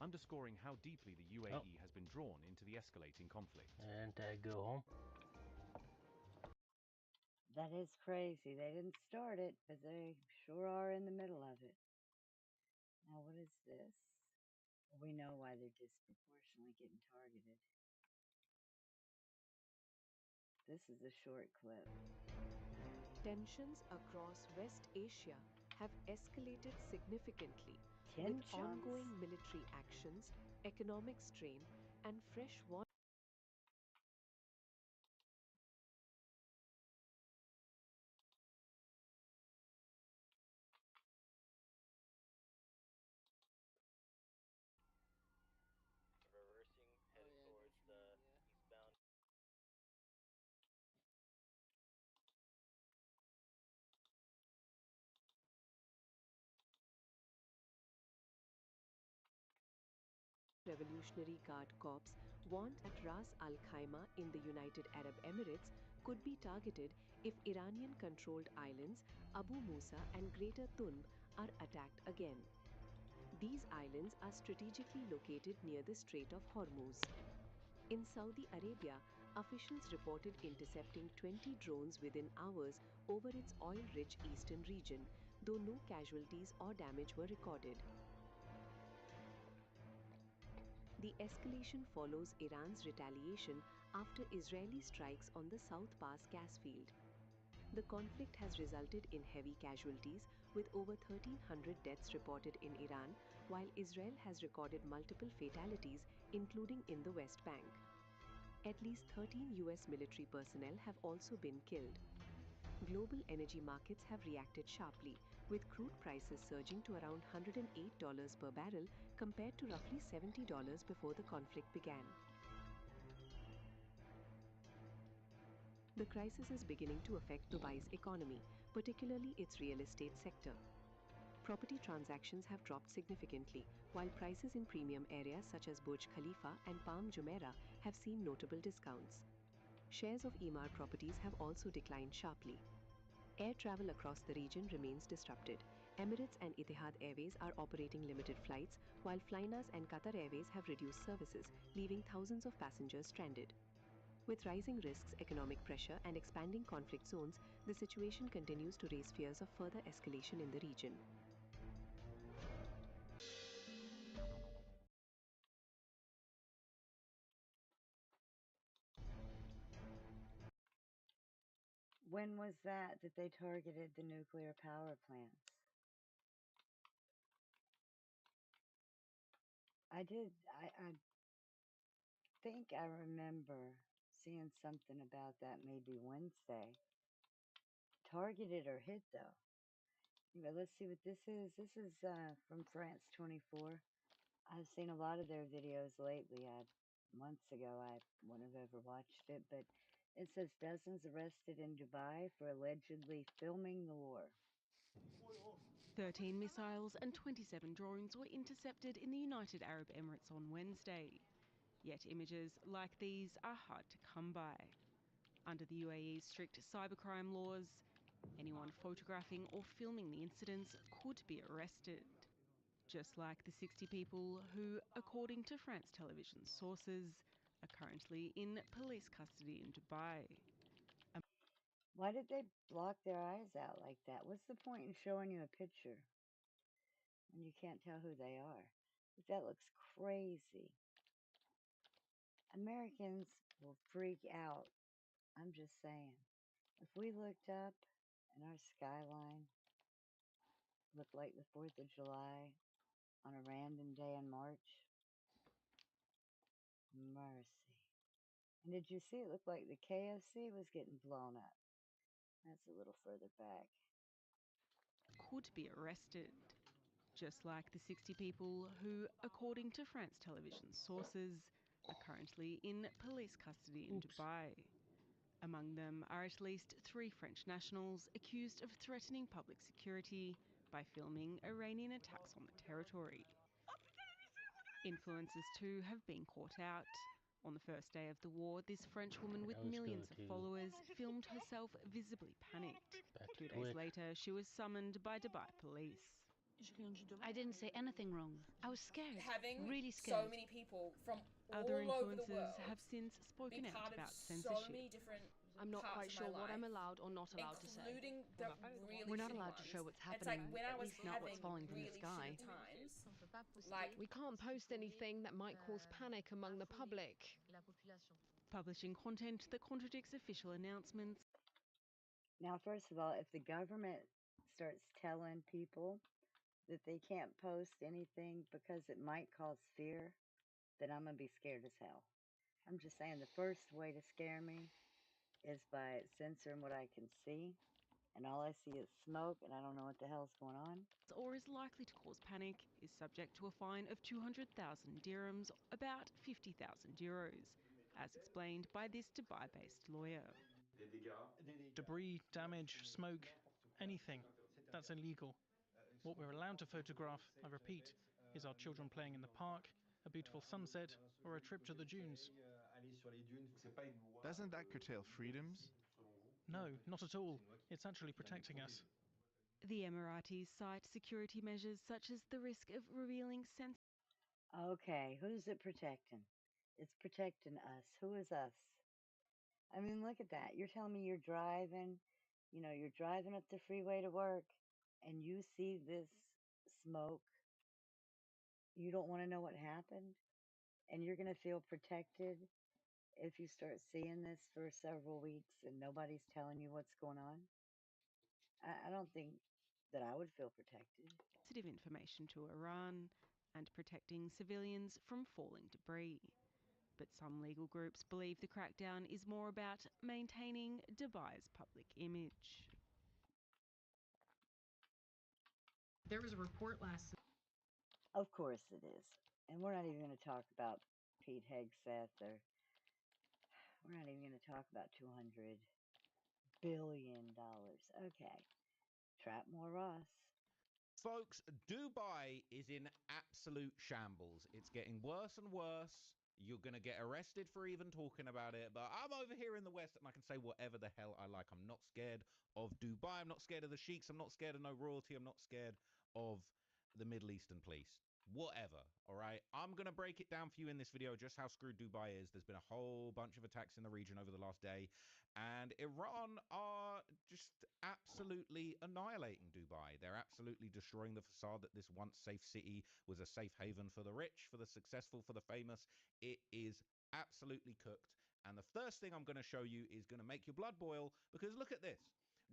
underscoring how deeply the UAE has been drawn into the escalating conflict. And go home. That is crazy. They didn't start it, but they sure are in the middle of it. Now, what is this? We know why they're disproportionately getting targeted. This is a short clip. Tensions across West Asia have escalated significantly, with ongoing military actions, economic strain, and fresh war. Revolutionary Guard Corps warned that Ras Al Khaimah in the United Arab Emirates could be targeted if Iranian-controlled islands Abu Musa and Greater Tunb are attacked again. These islands are strategically located near the Strait of Hormuz. In Saudi Arabia, officials reported intercepting 20 drones within hours over its oil-rich eastern region, though no casualties or damage were recorded. The escalation follows Iran's retaliation after Israeli strikes on the South Pass gas field. The conflict has resulted in heavy casualties, with over 1,300 deaths reported in Iran, while Israel has recorded multiple fatalities, including in the West Bank. At least 13 U.S. military personnel have also been killed. Global energy markets have reacted sharply, with crude prices surging to around $108 per barrel compared to roughly $70 before the conflict began. The crisis is beginning to affect Dubai's economy, particularly its real estate sector. Property transactions have dropped significantly, while prices in premium areas such as Burj Khalifa and Palm Jumeirah have seen notable discounts. Shares of Emaar properties have also declined sharply. Air travel across the region remains disrupted, Emirates and Etihad Airways are operating limited flights, while Flynas and Qatar Airways have reduced services, leaving thousands of passengers stranded. With rising risks, economic pressure, and expanding conflict zones, the situation continues to raise fears of further escalation in the region. When was that they targeted the nuclear power plants? I think I remember seeing something about that maybe Wednesday. Targeted or hit, though. But let's see what this is. This is from France 24. I've seen a lot of their videos lately. Months ago, I wouldn't have ever watched it, but it says dozens arrested in Dubai for allegedly filming the war. 13 missiles and 27 drones were intercepted in the United Arab Emirates on Wednesday. Yet images like these are hard to come by. Under the UAE's strict cybercrime laws, anyone photographing or filming the incidents could be arrested. Just like the 60 people who, according to France television sources, are currently in police custody in Dubai. Why did they block their eyes out like that? What's the point in showing you a picture when you can't tell who they are? That looks crazy. Americans will freak out. I'm just saying. If we looked up and our skyline looked like the 4th of July on a random day in March, mercy. And did you see it looked like the KFC was getting blown up? That's a little further back. Could be arrested. Just like the 60 people who, according to France television sources, are currently in police custody in Dubai. Among them are at least 3 French nationals accused of threatening public security by filming Iranian attacks on the territory. Influencers too have been caught out. On the first day of the war, this French woman with millions of followers filmed herself visibly panicked. 2 days later, she was summoned by Dubai police. I didn't say anything wrong. I was scared. Having really scared. so many people from Other all over the influencers world have since be spoken part out of about so censorship. many different I'm not parts quite of sure my what life, I'm allowed or not allowed to say. including the really We're not shitty allowed to ones. show what's It's happening, like when I at was least not what's having falling from the really sky. shitty times, like We can't post anything that might cause panic among the public. Publishing content that contradicts official announcements. Now, first of all, if the government starts telling people that they can't post anything because it might cause fear, then I'm going to be scared as hell. I'm just saying the first way to scare me is by censoring what I can see, and all I see is smoke, and I don't know what the hell's going on. Or is likely to cause panic is subject to a fine of 200,000 dirhams, about 50,000 euros, as explained by this Dubai-based lawyer. Debris, damage, smoke, anything. That's illegal. What we're allowed to photograph, I repeat, is our children playing in the park, a beautiful sunset, or a trip to the dunes. Doesn't that curtail freedoms? No, not at all. It's actually protecting us. The Emiratis cite security measures such as the risk of revealing sensitive. Okay, who's it protecting? It's protecting us. Who is us? I mean, look at that. You're telling me you're driving, you're driving up the freeway to work, and you see this smoke. You don't want to know what happened, and you're going to feel protected if you start seeing this for several weeks and nobody's telling you what's going on. I don't think that I would feel protected. Sensitive information to Iran and protecting civilians from falling debris. But some legal groups believe the crackdown is more about maintaining Dubai's public image. There was a report last night. Of course it is. And we're not even going to talk about Pete Hegseth, or we're not even going to talk about $200 billion. Okay. Trap more Ross. Folks, Dubai is in absolute shambles. It's getting worse and worse. You're going to get arrested for even talking about it. But I'm over here in the West and I can say whatever the hell I like. I'm not scared of Dubai. I'm not scared of the sheiks. I'm not scared of no royalty. I'm not scared of the Middle Eastern police. Whatever, all right? I'm going to break it down for you in this video just how screwed Dubai is. There's been a whole bunch of attacks in the region over the last day. And Iran are just absolutely annihilating Dubai. They're absolutely destroying the facade that this once safe city was a safe haven for the rich, for the successful, for the famous. It is absolutely cooked. And the first thing I'm going to show you is going to make your blood boil, because look at this.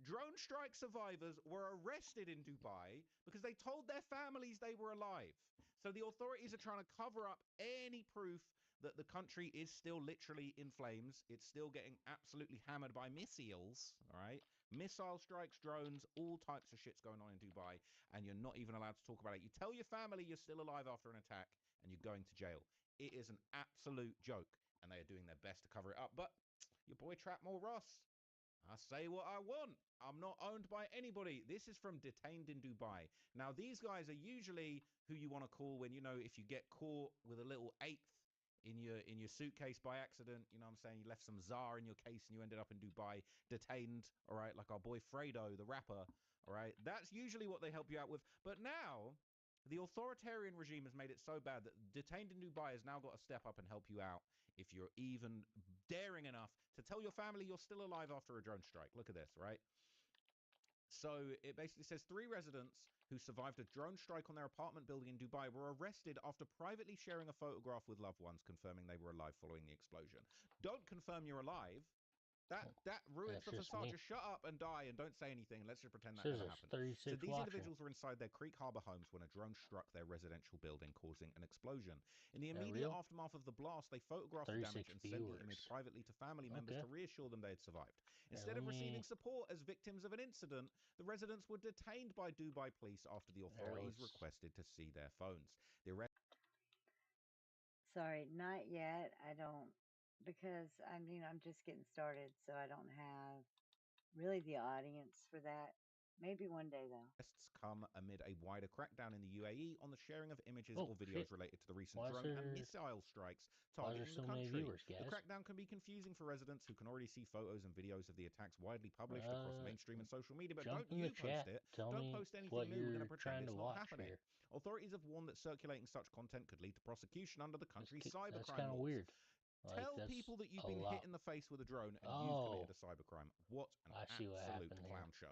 Drone strike survivors were arrested in Dubai because they told their families they were alive. So the authorities are trying to cover up any proof that the country is still literally in flames. It's still getting absolutely hammered by missiles, all right? Missile strikes, drones, all types of shit's going on in Dubai, and you're not even allowed to talk about it. You tell your family you're still alive after an attack, and you're going to jail. It is an absolute joke, and they are doing their best to cover it up. But your boy Trapmore Ross, I say what I want. I'm not owned by anybody. This is from Detained in Dubai. Now, these guys are usually who you want to call when, you know, if you get caught with a little eighth in your suitcase by accident, you know what I'm saying? You left some Tsar in your case and you ended up in Dubai detained, all right? Like our boy Fredo, the rapper, all right? That's usually what they help you out with. But now, the authoritarian regime has made it so bad that Detained in Dubai has now got to step up and help you out if you're even daring enough to tell your family you're still alive after a drone strike. Look at this, right? So it basically says 3 residents who survived a drone strike on their apartment building in Dubai were arrested after privately sharing a photograph with loved ones confirming they were alive following the explosion. Don't confirm you're alive. That ruins the facade. Just shut up and die and don't say anything. Let's just pretend that never happened. So these individuals were inside their Creek Harbor homes when a drone struck their residential building, causing an explosion. In the immediate aftermath of the blast, they photographed the damage and sent the image privately to family members to reassure them they had survived. Instead of receiving support as victims of an incident, the residents were detained by Dubai police after the authorities requested to see their phones. The arrest Sorry, not yet. I don't, because I mean, I'm just getting started, so I don't have really the audience for that. Maybe one day, though. come amid a wider crackdown in the UAE on the sharing of images or videos related to the recent drone and missile strikes targeting the country. The crackdown can be confusing for residents who can already see photos and videos of the attacks widely published across mainstream and social media, but don't you post it. Don't post anything new. We're going to pretend it's not happening. Authorities have warned that circulating such content could lead to prosecution under the country's cybercrime laws. Weird. Tell people that you've been hit in the face with a drone and you've committed a cybercrime. What an absolute clown show.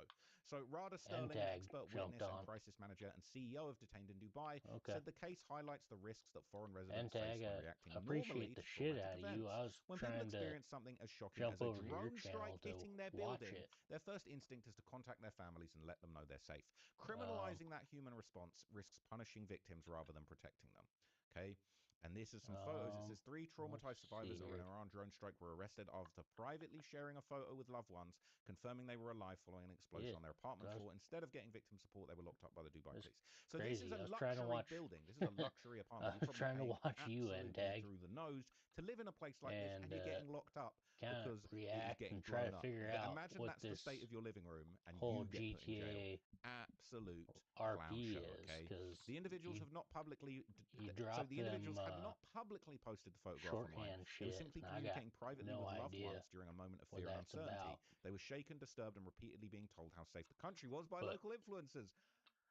So Rada Sterling, an expert witness and crisis manager and CEO of Detained in Dubai, said the case highlights the risks that foreign residents face when reacting normally to traumatic events. When people experience something as shocking as a drone strike hitting their building, their first instinct is to contact their families and let them know they're safe. Criminalizing that human response risks punishing victims rather than protecting them. Okay? And this is some photos. It says 3 traumatized survivors of an Iran drone strike were arrested after privately sharing a photo with loved ones, confirming they were alive following an explosion on their apartment floor. Instead of getting victim support, they were locked up by the Dubai police. So this is a luxury building. This is a luxury apartment. You're probably paying absolutely through the nose to live in a place like this, and you're getting locked up because it is getting blown up. Imagine that's the state of your living room, and you get put in jail. Absolute clown show, okay? The individuals have not publicly so the individuals had not publicly posted the photograph online. They were simply communicating privately with loved ones during a moment of fear and uncertainty. They were shaken, disturbed, and repeatedly being told how safe the country was by local influencers.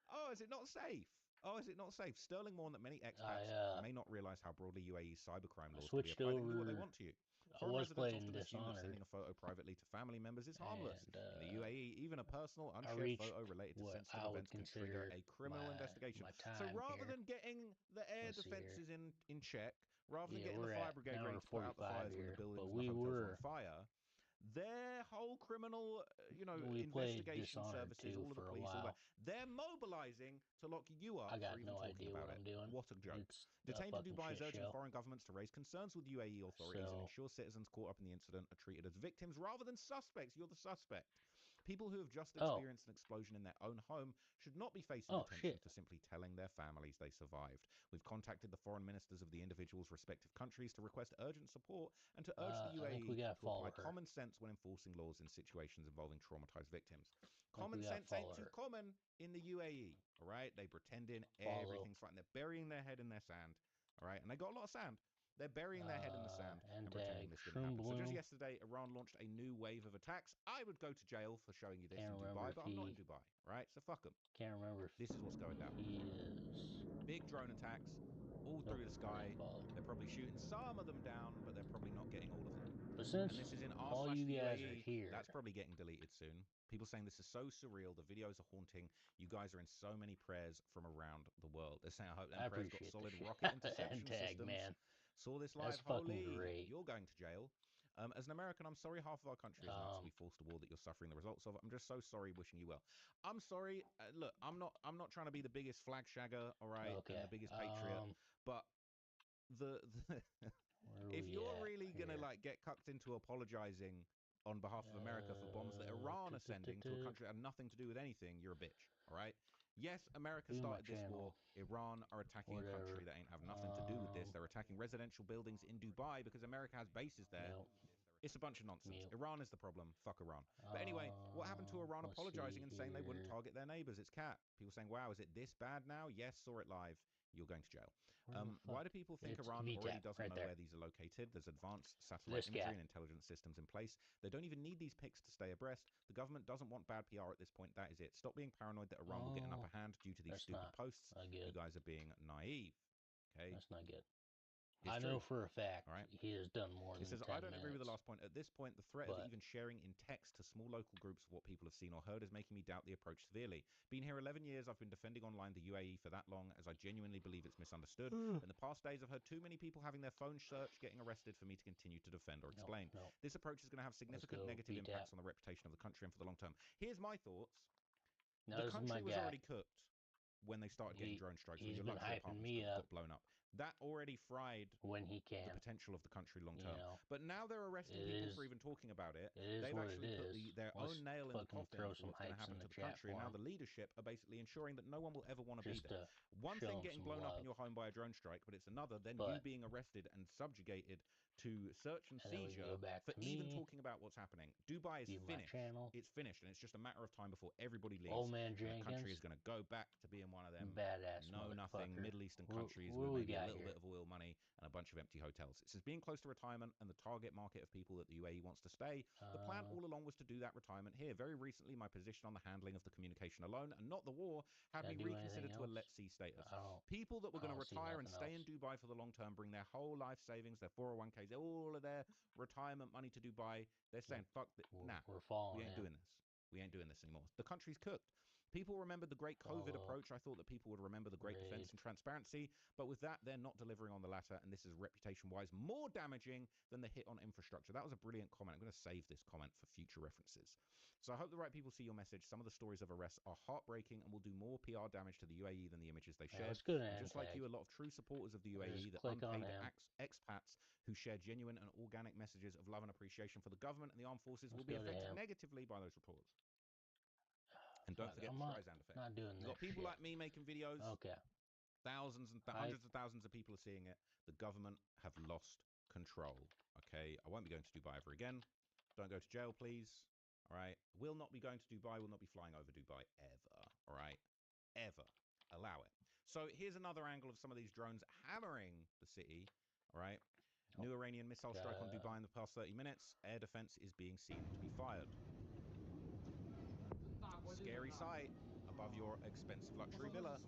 Oh, is it not safe? Oh, is it not safe? Sterling warned that many expats may not realize how broadly UAE's cybercrime laws can be applied. They can do what they want to you. Foreign residents often assume that sending a photo privately to family members is harmless. In the UAE, even a personal, unshared photo related to sensitive events can trigger a criminal investigation. So rather than getting the air defenses in check, rather than getting the fire brigade ready to put out the fires when the buildings and the hotels are on fire, their whole criminal, investigation services, all of the police, all that, they're mobilizing to lock you up for even talking about it. What a joke. Detained in Dubai is urging foreign governments to raise concerns with UAE authorities and ensure citizens caught up in the incident are treated as victims rather than suspects. You're the suspect. People who have just experienced an explosion in their own home should not be facing detention for simply telling their families they survived. We've contacted the foreign ministers of the individuals' respective countries to request urgent support and to urge the UAE to apply common sense when enforcing laws in situations involving traumatized victims. Common sense ain't too common in the UAE, all right? They pretend in everything's fine. They're burying their head in their sand, all right? And they got a lot of sand. They're burying their head in the sand and pretending this didn't happen. So just yesterday, Iran launched a new wave of attacks. I would go to jail for showing you this in Dubai, but I'm not in Dubai, right? So fuck them. Can't remember. This is what's going down. Big drone attacks all through the sky. They're probably shooting some of them down, but they're probably not getting all of them. But since and this is in all you guys UAE, are here, that's probably getting deleted soon. People saying this is so surreal. The videos are haunting. You guys are in so many prayers from around the world. They're saying, I hope them prayers got solid rocket interception systems. Man. Saw this live. That's fucking Holy, great. you're going to jail. As an American, I'm sorry half of our country is about to be forced to war that you're suffering the results of. I'm just so sorry, wishing you well. I'm sorry. Look, I'm not trying to be the biggest flag shagger, all right, and the biggest patriot, but if you're really gonna like get cucked into apologizing on behalf of America for bombs that Iran are sending to a country that had nothing to do with anything, you're a bitch. All right. Yes, America started this war. Iran are attacking a country that ain't have nothing to do with this. They're attacking residential buildings in Dubai because America has bases there. It's a bunch of nonsense. Iran is the problem. Fuck Iran. But anyway, what happened to Iran apologizing and saying they wouldn't target their neighbors? It's cat. People saying, wow, is it this bad now? Yes, saw it live. You're going to jail. Why do people think Iran already doesn't know where these are located? There's advanced satellite imagery and intelligence systems in place. They don't even need these pics to stay abreast. The government doesn't want bad PR at this point. That is it. Stop being paranoid that Iran will get an upper hand due to these stupid posts. You guys are being naive. Okay, that's not good. It's I know for a fact right? he has done more than 10 I don't agree with the last point. At this point, the threat of even sharing in text to small local groups of what people have seen or heard is making me doubt the approach severely. Been here 11 years, I've been defending online the UAE for that long, as I genuinely believe it's misunderstood. In the past days, I've heard too many people having their phone searched getting arrested for me to continue to defend or explain. This approach is going to have significant negative impacts on the reputation of the country and for the long term. Here's my thoughts. The country was already cooked when they started getting drone strikes, when your luxury apartments got blown up. That already fried the potential of the country long term. But now they're arresting people for even talking about it. They've actually put their own nail in the coffin for what's going to happen to the country. And now the leadership are basically ensuring that no one will ever want to be there. One thing getting blown up in your home by a drone strike, but it's another then you being arrested and subjugated to search and seizure for even talking about what's happening. Dubai is finished. It's finished, and it's just a matter of time before everybody leaves. Old Man The Jenkins, country is going to go back to being one of them badass nothing Middle Eastern countries what with maybe a little bit of oil money and a bunch of empty hotels. It says being close to retirement and the target market of people that the UAE wants to stay. The plan all along was to do that retirement here. Very recently, my position on the handling of the communication alone and not the war had me reconsidered to a let's see status. People that were going to retire and stay in Dubai for the long term, bring their whole life savings, their 401ks, all of their retirement money to Dubai. They're saying, fuck that. Nah, we ain't doing this. We ain't doing this anymore. The country's cooked. People remembered the great COVID approach. I thought that people would remember the great defense and transparency, but with that, they're not delivering on the latter, and this is reputation-wise more damaging than the hit on infrastructure. That was a brilliant comment. I'm going to save this comment for future references. So I hope the right people see your message. Some of the stories of arrests are heartbreaking and will do more PR damage to the UAE than the images they shared. Just like you, a lot of true supporters of the UAE, the unpaid expats who share genuine and organic messages of love and appreciation for the government and the armed forces will be affected negatively by those reports. And don't forget the Streisand effect. You've got people like me making videos. Thousands and hundreds of thousands of people are seeing it. The government have lost control. Okay, I won't be going to Dubai ever again. Don't go to jail, please. All right, will not be going to Dubai. Will not be flying over Dubai ever. All right, ever. Allow it. So here's another angle of some of these drones hammering the city. All right. New Iranian missile strike on Dubai in the past 30 minutes. Air defense is being seen to be fired. Scary sight above your expensive luxury villa.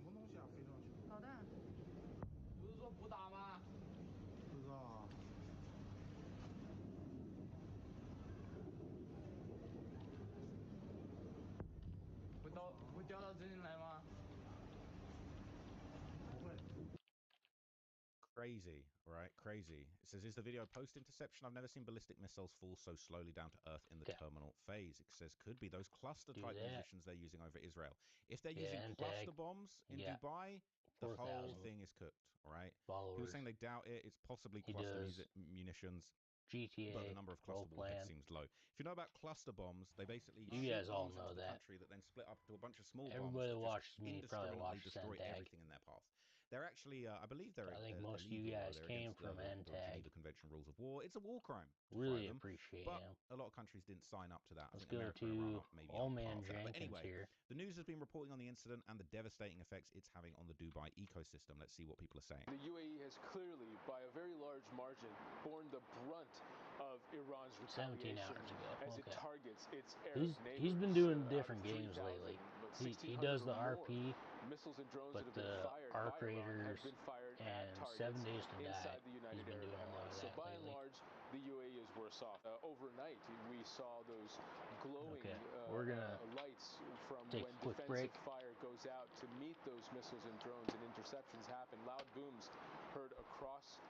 Crazy, right? Crazy. It says, is the video post-interception? I've never seen ballistic missiles fall so slowly down to earth in the terminal phase. It says, could be those cluster-type munitions they're using over Israel. If they're using cluster bombs in Dubai, the whole thing is cooked, all right? People saying they doubt it. It's possibly cluster munitions. GTA, but the number of cluster warheads seems low. If you know about cluster bombs, they basically you shoot guys all bombs know into the that. country that then split up into a bunch of small Everybody bombs that watches just me probably indiscriminately watches destroy Santag. everything in their path. They're actually, I believe they're I think illegal, most of you guys they're came against from the NTAG. Geneva Convention rules of war. It's a war crime to Really fire them. appreciate but him. A lot of countries didn't sign up to that. I Let's think go America and Iran to maybe Old aren't Man part of that. But Jenkins anyway, here. the news has been reporting on the incident and the devastating effects it's having on the Dubai ecosystem. Let's see what people are saying. The UAE has clearly, by a very large margin, borne the brunt of Iran's retaliation 17 hours ago. as Okay. it targets its Arab neighbors. He's been doing different games lately. He does the RP, missiles and drones but that have been the fired Arc by Iran Raiders have been fired and at 7 targets Days to Die. inside the United He's been Arab doing a lot of Emirates. So that by and lately. large, the UAE is worse off. Overnight, we saw those glowing We're gonna lights from take when a quick defensive break. fire goes out to meet those missiles and drones, and interceptions happen. Loud booms heard across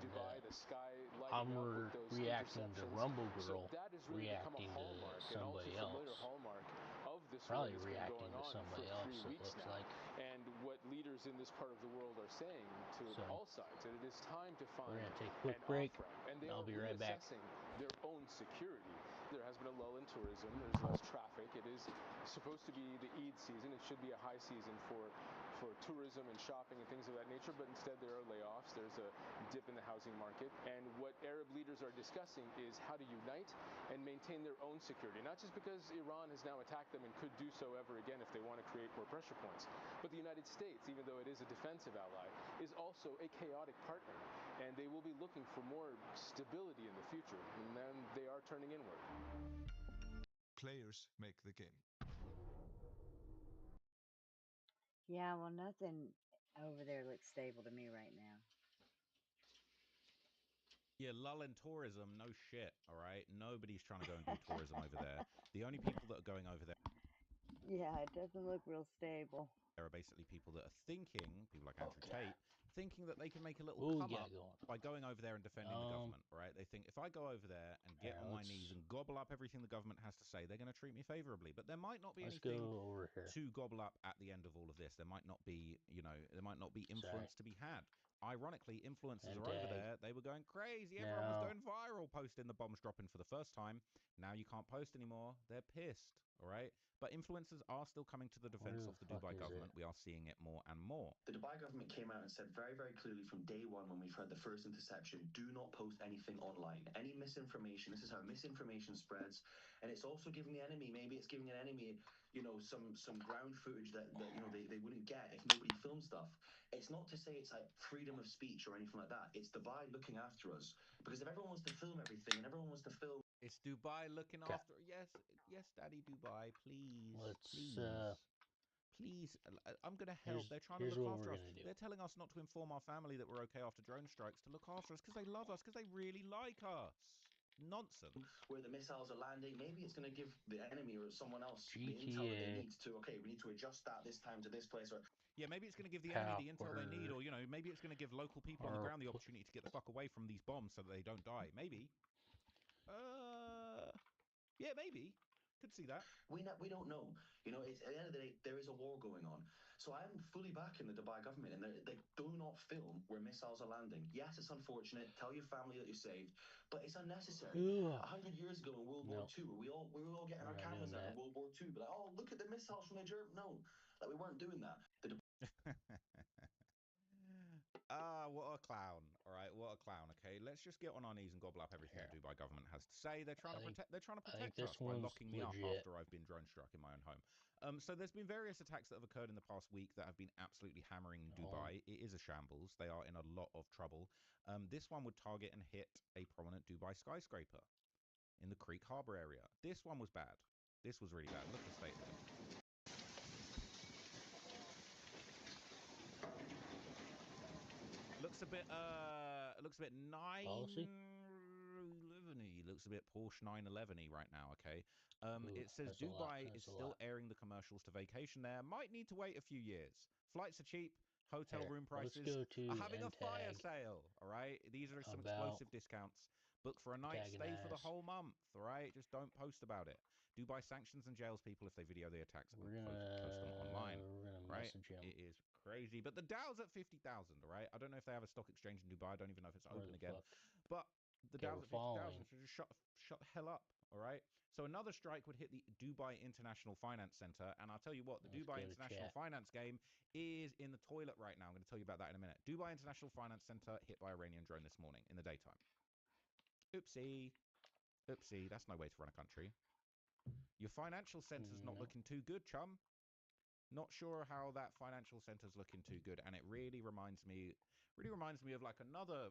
Dubai, the sky lighting up with those reacting to interceptions. Rumble Girl So that has really become a reacting to hallmark, an somebody all-too-familiar else. hallmark of this Probably war that's been reacting going to on somebody for else, 3 it weeks looks now. like. And what leaders in this part of the world are saying to all sides, that it is time to find We're gonna take a quick an break. off-ramp. And they I'll are be right back. reassessing their own security. There has been a lull in tourism. There's less traffic. It is supposed to be the Eid season. It should be a high season for tourism and shopping and things of that nature, but instead there are layoffs. There's a dip in the housing market. And what Arab leaders are discussing is how to unite and maintain their own security. Not just because Iran has now attacked them and could do so ever again if they want to create more pressure points, but the United States, even though it is a defensive ally, is also a chaotic partner. And they will be looking for more stability in the future. And then they are turning inward. Players make the game. Yeah, well, nothing over there looks stable to me right now. Yeah, lull in tourism, no shit, all right? Nobody's trying to go and do tourism over there. The only people that are going over there... Yeah, it doesn't look real stable. There are basically people that are thinking, people like Andrew Tate, thinking that they can make a little come up by going over there and defending the government, right? They think, if I go over there and get on my knees and gobble up everything the government has to say, they're going to treat me favorably. But there might not be anything to gobble up at the end of all of this. There might not be, there might not be influence to be had. Ironically, influencers are over there. They were going crazy. Everyone was going viral posting the bombs dropping for the first time. Now you can't post anymore. They're pissed, all right? But influencers are still coming to the defense of the Dubai government. We are seeing it more and more. The Dubai government came out and said very, very clearly from day one when we've heard the first interception, do not post anything online. Any misinformation, this is how misinformation spreads. And it's also giving the enemy, maybe it's giving an enemy, some ground footage that they wouldn't get if nobody filmed stuff. It's not to say it's like freedom of speech or anything like that. It's Dubai looking after us. Because if everyone wants to film everything and everyone wants to film... It's Dubai looking after... Yes, Daddy Dubai, please. Please, I'm going to help. They're trying to look after us. They're telling us not to inform our family that we're okay after drone strikes, to look after us because they love us, because they really like us. Nonsense. Where the missiles are landing, maybe it's going to give the enemy or someone else the intel that they need to, okay, we need to adjust that this time to this place. Or yeah, maybe it's going to give the enemy the intel they need, or, maybe it's going to give local people on the ground the opportunity to get the fuck away from these bombs so that they don't die. Maybe. Yeah, maybe. Could see that. We don't know. It's, at the end of the day, there is a war going on. So I'm fully backing the Dubai government, and they do not film where missiles are landing. Yes, it's unfortunate. Tell your family that you're saved, but it's unnecessary. 100 years ago in World War II, we were all getting our cameras out in World War II, but like, oh, look at the missiles from the German. No, like we weren't doing that. What a clown. All right, what a clown. Okay, let's just get on our knees and gobble up everything the Dubai government has to say. They're trying to protect us by locking me up after I've been drone struck in my own home. So there's been various attacks that have occurred in the past week that have been absolutely hammering Dubai. It is a shambles. They are in a lot of trouble. This one would target and hit a prominent Dubai skyscraper in the Creek Harbour area. This one was bad. This was really bad. Look at the state of it. Looks a bit 911-y. Looks a bit Porsche 911-y right now, okay? It says Dubai is still airing the commercials to vacation there. Might need to wait a few years. Flights are cheap. Hotel room prices are having a fire sale, all right? These are some explosive discounts. Book for a night, stay for the whole month, all right? Just don't post about it. Dubai sanctions and jails people if they video the attacks and post them online, right? It is crazy. But the Dow's at 50,000, all right? I don't know if they have a stock exchange in Dubai. I don't even know if it's open again. But the Okay, Dows we're at 50,000 following. should just shut the hell up. All right. So another strike would hit the Dubai International Finance Center, and I'll tell you what, the Let's Dubai go to International chat. Finance game is in the toilet right now. I'm going to tell you about that in a minute. Dubai International Finance Center hit by Iranian drone this morning in the daytime. Oopsie. Oopsie, that's no way to run a country. Your financial center's not looking too good, chum. Not sure how that financial center's looking too good, and it really reminds me of like another,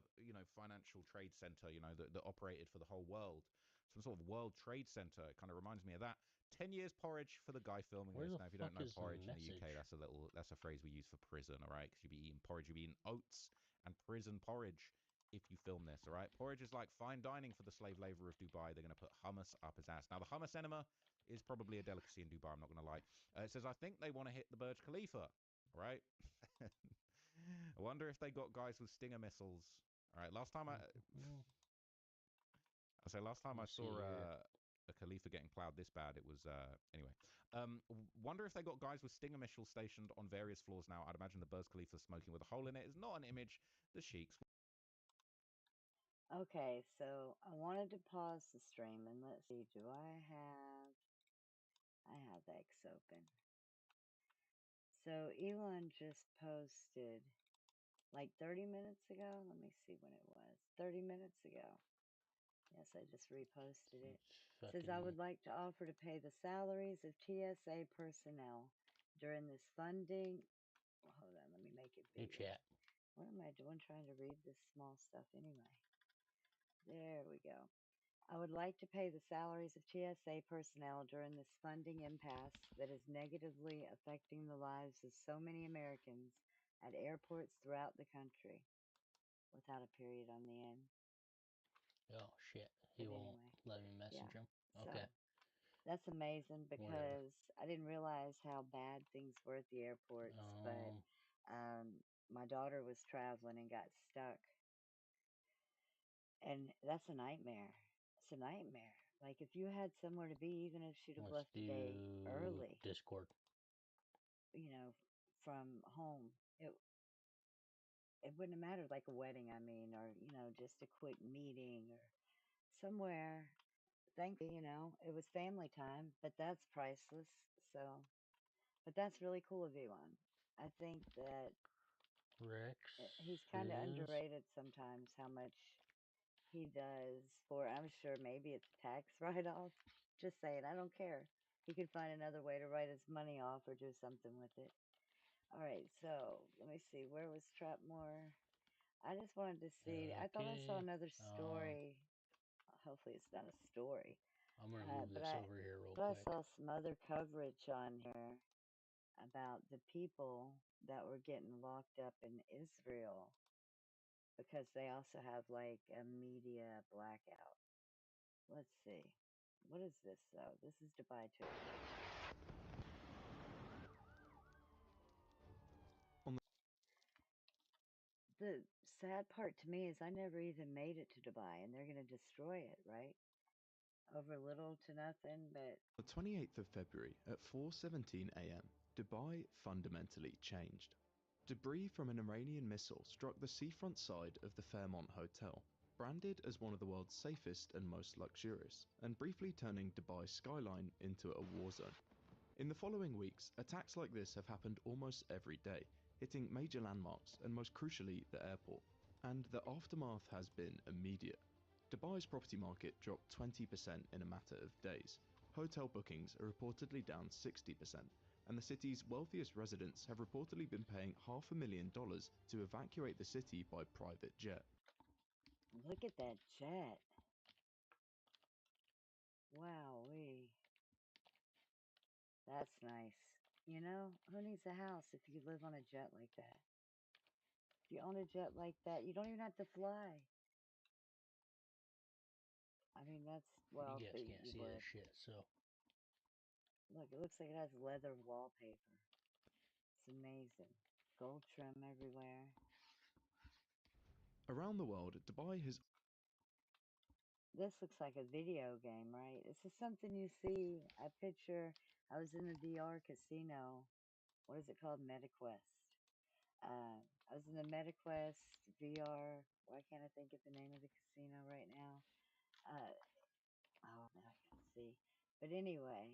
financial trade center, that operated for the whole world. Some sort of World Trade Center. It kind of reminds me of that. 10 years porridge for the guy filming Where this. the Now, if you fuck don't know is porridge in the message? UK, that's a phrase we use for prison, all right? Because you'd be eating porridge, you'd be eating oats and prison porridge if you film this, all right? Porridge is like fine dining for the slave laborer of Dubai. They're going to put hummus up his ass. Now, the hummus enema is probably a delicacy in Dubai, I'm not going to lie. It says, I think they want to hit the Burj Khalifa, right? I wonder if they got guys with Stinger missiles. All right, last time I saw a Khalifa getting plowed this bad, it was, anyway. Wonder if they got guys with Stinger missiles stationed on various floors now. I'd imagine the Burj Khalifa smoking with a hole in it is not an image the sheiks. Okay, so I wanted to pause the stream and let's see, I have X open. So Elon just posted like 30 minutes ago. Let me see when it was. 30 minutes ago. Yes, I just reposted it. It says, I would like to offer to pay the salaries of TSA personnel during this funding. Hold on, let me make it New bigger. chat. What am I doing trying to read this small stuff anyway? There we go. I would like to pay the salaries of TSA personnel during this funding impasse that is negatively affecting the lives of so many Americans at airports throughout the country. Without a period on the end. Oh shit, he won't let me message him. Okay. So that's amazing because I didn't realize how bad things were at the airports, but my daughter was traveling and got stuck. And that's a nightmare. It's a nightmare. Like if you had somewhere to be, even if she'd have left a day early, Discord. From home, it wouldn't have mattered, like a wedding, I mean, or just a quick meeting or somewhere. Thankfully, it was family time, but that's priceless. So, but that's really cool of Elon. I think that Rex he's kind of underrated sometimes how much he does for, I'm sure maybe it's a tax write-off. Just saying, I don't care. He could find another way to write his money off or do something with it. All right, so let me see. Where was Trapmore? I just wanted to see. I thought I saw another story. Hopefully it's not a story. I'm going to move this over here real But quick. I saw some other coverage on here about the people that were getting locked up in Israel because they also have like a media blackout. Let's see. What is this though? This is Dubai too. The sad part to me is I never even made it to Dubai and they're going to destroy it, right? Over little to nothing, but... On the 28th of February at 4:17 a.m., Dubai fundamentally changed. Debris from an Iranian missile struck the seafront side of the Fairmont Hotel, branded as one of the world's safest and most luxurious, and briefly turning Dubai's skyline into a war zone. In the following weeks, attacks like this have happened almost every day, hitting major landmarks and most crucially the airport. And the aftermath has been immediate. Dubai's property market dropped 20% in a matter of days. Hotel bookings are reportedly down 60%, and the city's wealthiest residents have reportedly been paying $500,000 to evacuate the city by private jet. Look at that jet. Wowee. That's nice. Who needs a house if you live on a jet like that? If you own a jet like that, you don't even have to fly. I mean, that's, well, you guys can't see would. that shit, so. Look, it looks like it has leather wallpaper. It's amazing. Gold trim everywhere. Around the world, Dubai has... This looks like a video game, right? This is something you see. I picture, I was in the DR casino. What is it called? MetaQuest. I was in the MetaQuest VR. Why can't I think of the name of the casino right now? Oh, now I can't see. But anyway,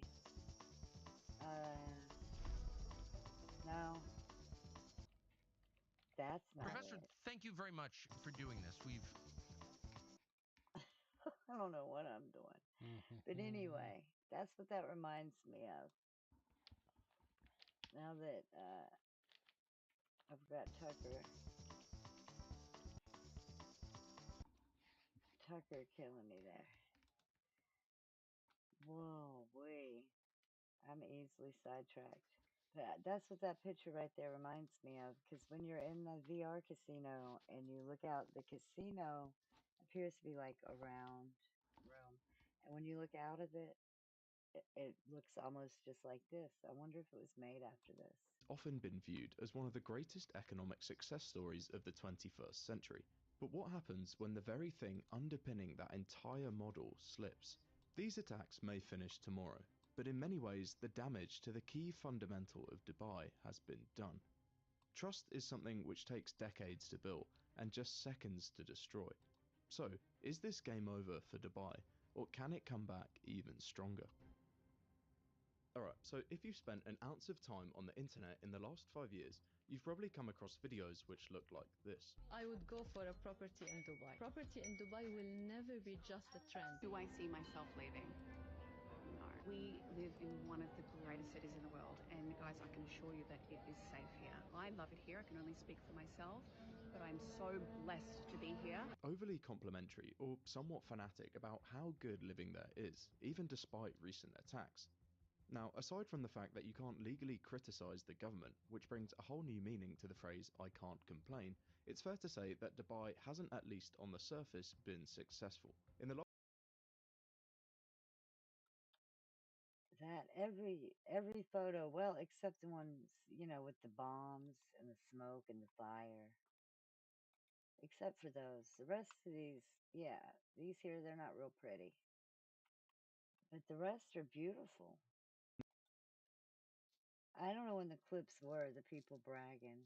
no, that's not Professor, it. thank you very much for doing this. I don't know what I'm doing. But anyway, that's what that reminds me of. Now that I've got Tucker killing me there. Whoa, wait. I'm easily sidetracked. That's what that picture right there reminds me of. Because when you're in the VR casino and you look out, the casino appears to be like a round room. And when you look out of it, it looks almost just like this. I wonder if it was made after this. Often been viewed as one of the greatest economic success stories of the 21st century. But what happens when the very thing underpinning that entire model slips? These attacks may finish tomorrow, but in many ways the damage to the key fundamental of Dubai has been done. Trust is something which takes decades to build and just seconds to destroy. So, is this game over for Dubai, or can it come back even stronger? Alright, so if you've spent an ounce of time on the internet in the last 5 years, you've probably come across videos which look like this. I would go for a property in Dubai. Property in Dubai will never be just a trend. Do I see myself leaving? No. We live in one of the greatest cities in the world, and guys, I can assure you that it is safe here. I love it here. I can only speak for myself, but I'm so blessed to be here. Overly complimentary or somewhat fanatic about how good living there is, even despite recent attacks. Now, aside from the fact that you can't legally criticise the government, which brings a whole new meaning to the phrase "I can't complain," it's fair to say that Dubai hasn't, at least on the surface, been successful. In the That every photo, well, except the ones, with the bombs and the smoke and the fire. Except for those. The rest of these, yeah, these here, they're not real pretty. But the rest are beautiful. I don't know when the clips were, the people bragging.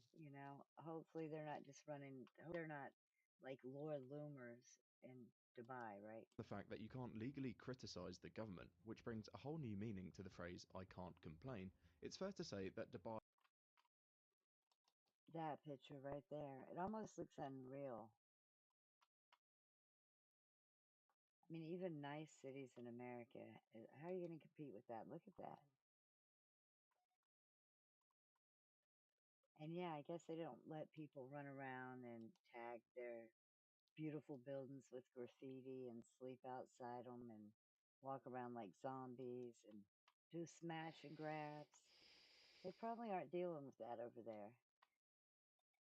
Hopefully they're not just they're not like Laura Loomers in Dubai, right? the fact that you can't legally criticise the government, which brings a whole new meaning to the phrase "I can't complain," it's fair to say that Dubai. That picture right there, it almost looks unreal. I mean, even nice cities in America, how are you going to compete with that? Look at that. And yeah, I guess they don't let people run around and tag their beautiful buildings with graffiti and sleep outside them and walk around like zombies and do smash and grabs. They probably aren't dealing with that over there.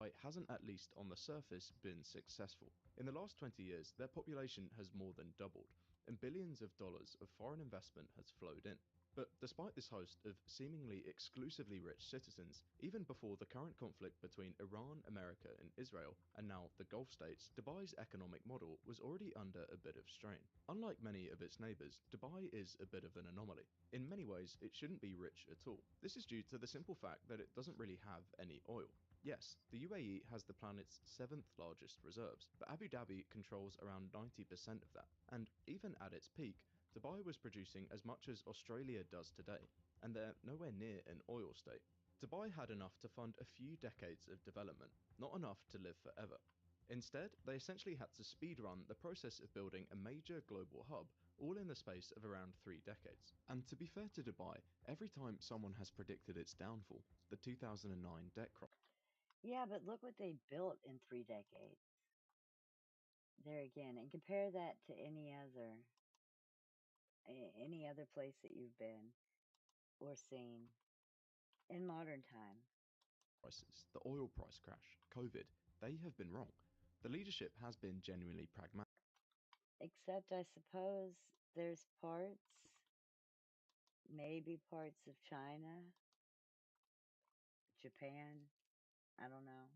It hasn't, at least on the surface, been successful. In the last 20 years, their population has more than doubled, and billions of dollars of foreign investment has flowed in. But despite this host of seemingly exclusively rich citizens, even before the current conflict between Iran, America, and Israel, and now the Gulf states, Dubai's economic model was already under a bit of strain. Unlike many of its neighbours, Dubai is a bit of an anomaly. In many ways, it shouldn't be rich at all. This is due to the simple fact that it doesn't really have any oil. Yes, the UAE has the planet's 7th largest reserves, but Abu Dhabi controls around 90% of that. And even at its peak, Dubai was producing as much as Australia does today, and they're nowhere near an oil state. Dubai had enough to fund a few decades of development, not enough to live forever. Instead, they essentially had to speedrun the process of building a major global hub, all in the space of around 3 decades. And to be fair to Dubai, every time someone has predicted its downfall, the 2009 debt crisis. Yeah, but look what they built in 3 decades. There again, and compare that to any other place that you've been or seen in modern time. The oil price crash, COVID, they have been wrong. The leadership has been genuinely pragmatic. Except I suppose there's maybe parts of China, Japan, I don't know.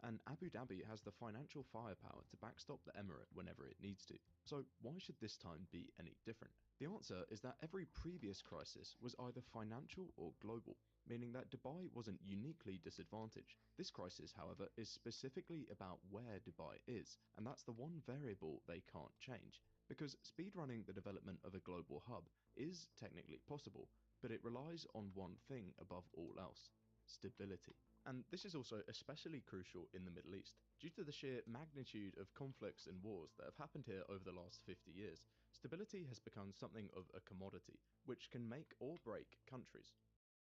and Abu Dhabi has the financial firepower to backstop the emirate whenever it needs to. So why should this time be any different? The answer is that every previous crisis was either financial or global, meaning that Dubai wasn't uniquely disadvantaged. This crisis, however, is specifically about where Dubai is, and that's the one variable they can't change. Because speedrunning the development of a global hub is technically possible, but it relies on one thing above all else: stability. And this is also especially crucial in the Middle East. Due to the sheer magnitude of conflicts and wars that have happened here over the last 50 years, stability has become something of a commodity, which can make or break countries.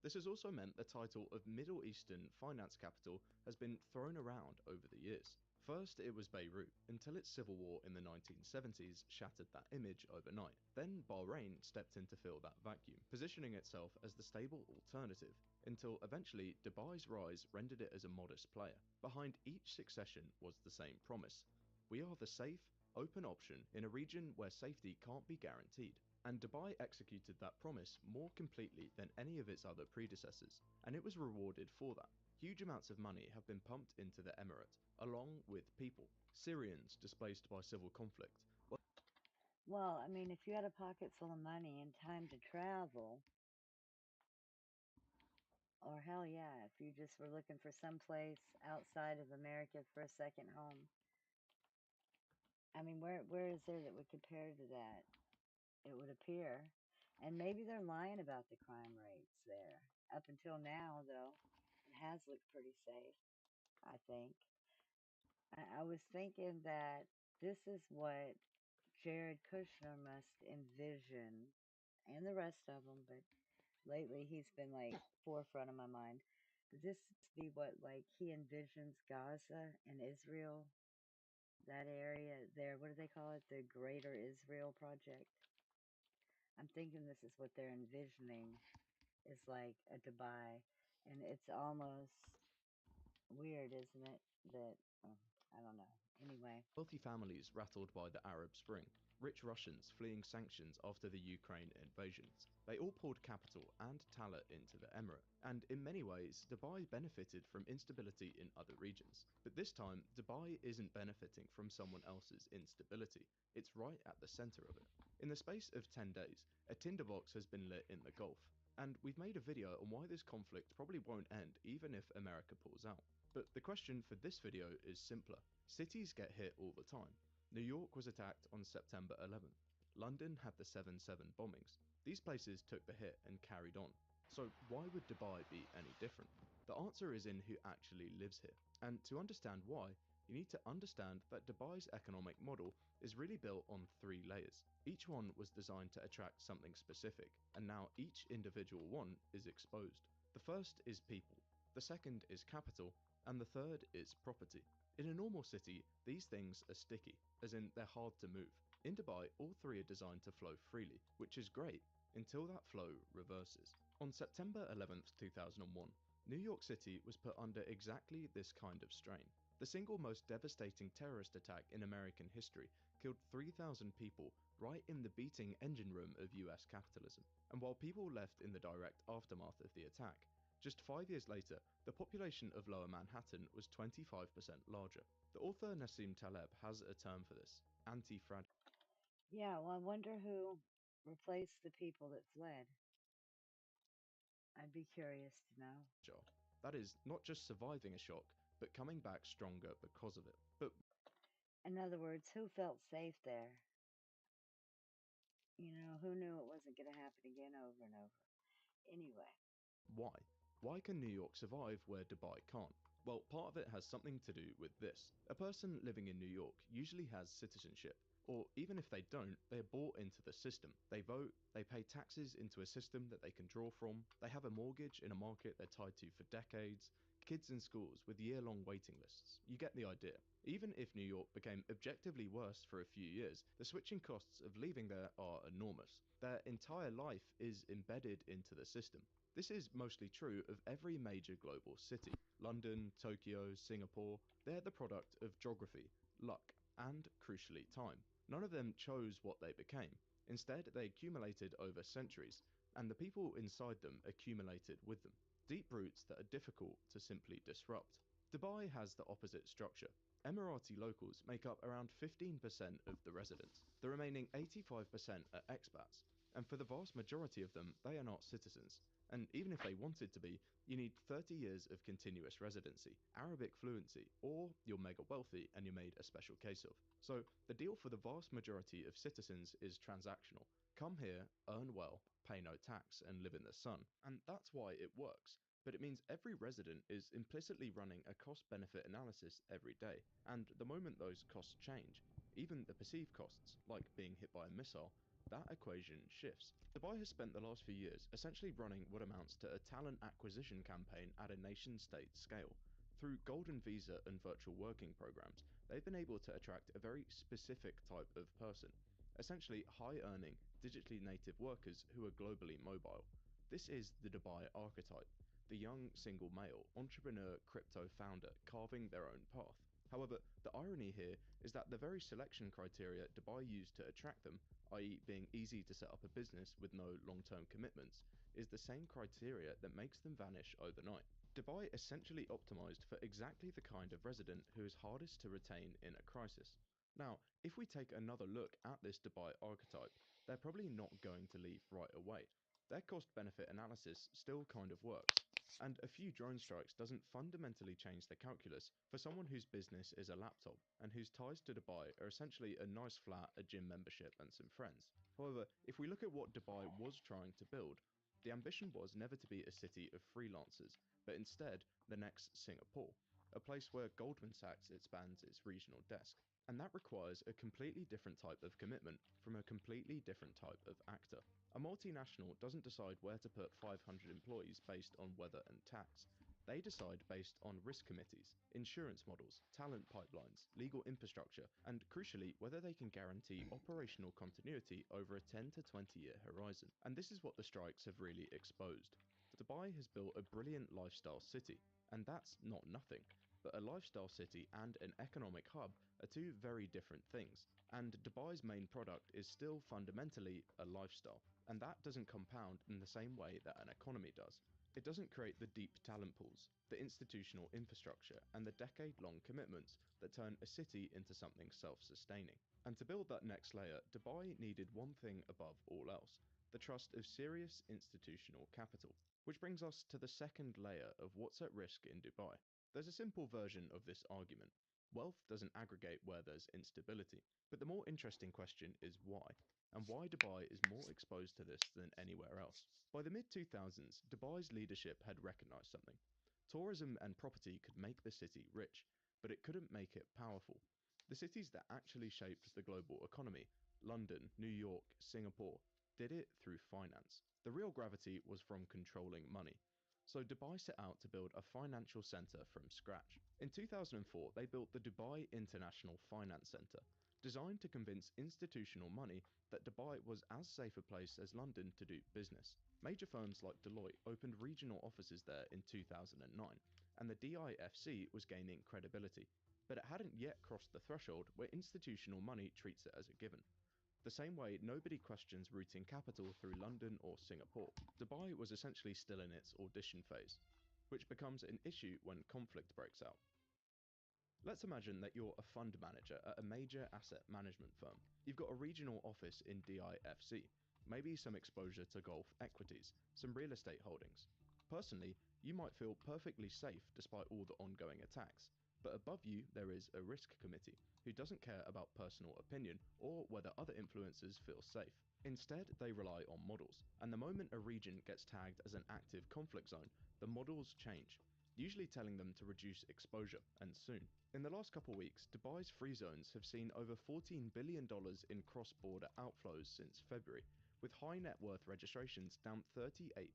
This has also meant the title of Middle Eastern finance capital has been thrown around over the years. First it was Beirut, until its civil war in the 1970s shattered that image overnight. Then Bahrain stepped in to fill that vacuum, positioning itself as the stable alternative, until eventually Dubai's rise rendered it as a modest player. Behind each succession was the same promise: we are the safe, open option in a region where safety can't be guaranteed. And Dubai executed that promise more completely than any of its other predecessors, and it was rewarded for that. Huge amounts of money have been pumped into the emirate, along with people. Syrians displaced by civil conflict. Well, I mean, if you had a pocket full of money and time to travel, or hell yeah, if you just were looking for some place outside of America for a second home, I mean, where is there that would compare to that? It would appear. And maybe they're lying about the crime rates there. Up until now, though, it has looked pretty safe, I think. I was thinking that this is what Jared Kushner must envision, and the rest of them, but lately he's been like forefront of my mind. But this must be what like he envisions Gaza and Israel, that area there. What do they call it? The Greater Israel Project. I'm thinking this is what they're envisioning is like a Dubai, and it's almost weird, isn't it? That I don't know. Anyway, Wealthy families rattled by the Arab Spring, rich Russians fleeing sanctions after the Ukraine invasions. They all poured capital and talent into the emirate, and in many ways, Dubai benefited from instability in other regions. But this time, Dubai isn't benefiting from someone else's instability. It's right at the center of it. In the space of 10 days, a tinderbox has been lit in the Gulf, and we've made a video on why this conflict probably won't end even if America pulls out. But the question for this video is simpler. Cities get hit all the time. New York was attacked on September 11th. London had the 7/7 bombings. These places took the hit and carried on. So why would Dubai be any different? The answer is in who actually lives here. And to understand why, you need to understand that Dubai's economic model is really built on 3 layers. Each one was designed to attract something specific, and now each individual one is exposed. The first is people, the second is capital, and the third is property. In a normal city, these things are sticky, as in they're hard to move. In Dubai, all 3 are designed to flow freely, which is great, until that flow reverses. On September 11th, 2001, New York City was put under exactly this kind of strain. The single most devastating terrorist attack in American history killed 3,000 people right in the beating engine room of US capitalism. And while people left in the direct aftermath of the attack, just 5 years later, the population of Lower Manhattan was 25% larger. The author Nassim Taleb has a term for this: anti-fragile. yeah, well, I wonder who replaced the people that fled. I'd be curious to know. That is, not just surviving a shock, but coming back stronger because of it. But in other words, who felt safe there? You know, who knew it wasn't going to happen again over and over? Anyway. Why? Why can New York survive where Dubai can't? Well, part of it has something to do with this. A person living in New York usually has citizenship, or even if they don't, they are bought into the system. They vote, they pay taxes into a system that they can draw from, they have a mortgage in a market they're tied to for decades, kids in schools with year-long waiting lists. You get the idea. Even if New York became objectively worse for a few years, the switching costs of leaving there are enormous. Their entire life is embedded into the system. This is mostly true of every major global city. London, Tokyo, Singapore, they're the product of geography, luck, and, crucially, time. None of them chose what they became. Instead, they accumulated over centuries, and the people inside them accumulated with them. Deep roots that are difficult to simply disrupt. Dubai has the opposite structure. Emirati locals make up around 15% of the residents. The remaining 85% are expats, and for the vast majority of them, they are not citizens. And even if they wanted to be, you need 30 years of continuous residency, Arabic fluency, or you're mega wealthy and you're made a special case of. So the deal for the vast majority of citizens is transactional. Come here, earn well, pay no tax, and live in the sun. And that's why it works. But it means every resident is implicitly running a cost-benefit analysis every day. And the moment those costs change, even the perceived costs, like being hit by a missile, that equation shifts. Dubai has spent the last few years essentially running what amounts to a talent acquisition campaign at a nation-state scale. Through golden visa and virtual working programs, they've been able to attract a very specific type of person, essentially high-earning, digitally native workers who are globally mobile. This is the Dubai archetype, the young single male entrepreneur crypto founder carving their own path. However, the irony here is that the very selection criteria Dubai used to attract them, i.e. being easy to set up a business with no long-term commitments, is the same criteria that makes them vanish overnight. Dubai essentially optimized for exactly the kind of resident who is hardest to retain in a crisis. Now, if we take another look at this Dubai archetype, they're probably not going to leave right away. Their cost-benefit analysis still kind of works, and a few drone strikes doesn't fundamentally change the calculus for someone whose business is a laptop and whose ties to Dubai are essentially a nice flat, a gym membership, and some friends. However, if we look at what Dubai was trying to build, the ambition was never to be a city of freelancers, but instead the next Singapore, a place where Goldman Sachs expands its regional desk. And that requires a completely different type of commitment from a completely different type of actor. A multinational doesn't decide where to put 500 employees based on weather and tax. They decide based on risk committees, insurance models, talent pipelines, legal infrastructure, and crucially, whether they can guarantee operational continuity over a 10 to 20-year horizon. And this is what the strikes have really exposed. Dubai has built a brilliant lifestyle city, and that's not nothing. But a lifestyle city and an economic hub are two very different things, and Dubai's main product is still fundamentally a lifestyle, and that doesn't compound in the same way that an economy does. It doesn't create the deep talent pools, the institutional infrastructure, and the decade-long commitments that turn a city into something self-sustaining. And to build that next layer, Dubai needed one thing above all else: the trust of serious institutional capital. Which brings us to the second layer of what's at risk in Dubai. There's a simple version of this argument. Wealth doesn't aggregate where there's instability, but the more interesting question is why, and why Dubai is more exposed to this than anywhere else. By the mid-2000s, Dubai's leadership had recognized something. Tourism and property could make the city rich, but it couldn't make it powerful. The cities that actually shaped the global economy, London, New York, Singapore, did it through finance. The real gravity was from controlling money. So Dubai set out to build a financial centre from scratch. In 2004, they built the Dubai International Finance Centre, designed to convince institutional money that Dubai was as safe a place as London to do business. Major firms like Deloitte opened regional offices there in 2009, and the DIFC was gaining credibility. But it hadn't yet crossed the threshold where institutional money treats it as a given. The same way nobody questions routing capital through London or Singapore. Dubai was essentially still in its audition phase, which becomes an issue when conflict breaks out. Let's imagine that you're a fund manager at a major asset management firm. You've got a regional office in DIFC, maybe some exposure to Gulf equities, some real estate holdings. Personally, you might feel perfectly safe despite all the ongoing attacks, but above you there is a risk committee who doesn't care about personal opinion or whether other influencers feel safe. Instead, they rely on models, and the moment a region gets tagged as an active conflict zone, the models change, usually telling them to reduce exposure, and soon. In the last couple weeks, Dubai's free zones have seen over $14 billion in cross-border outflows since February, with high net worth registrations down 38%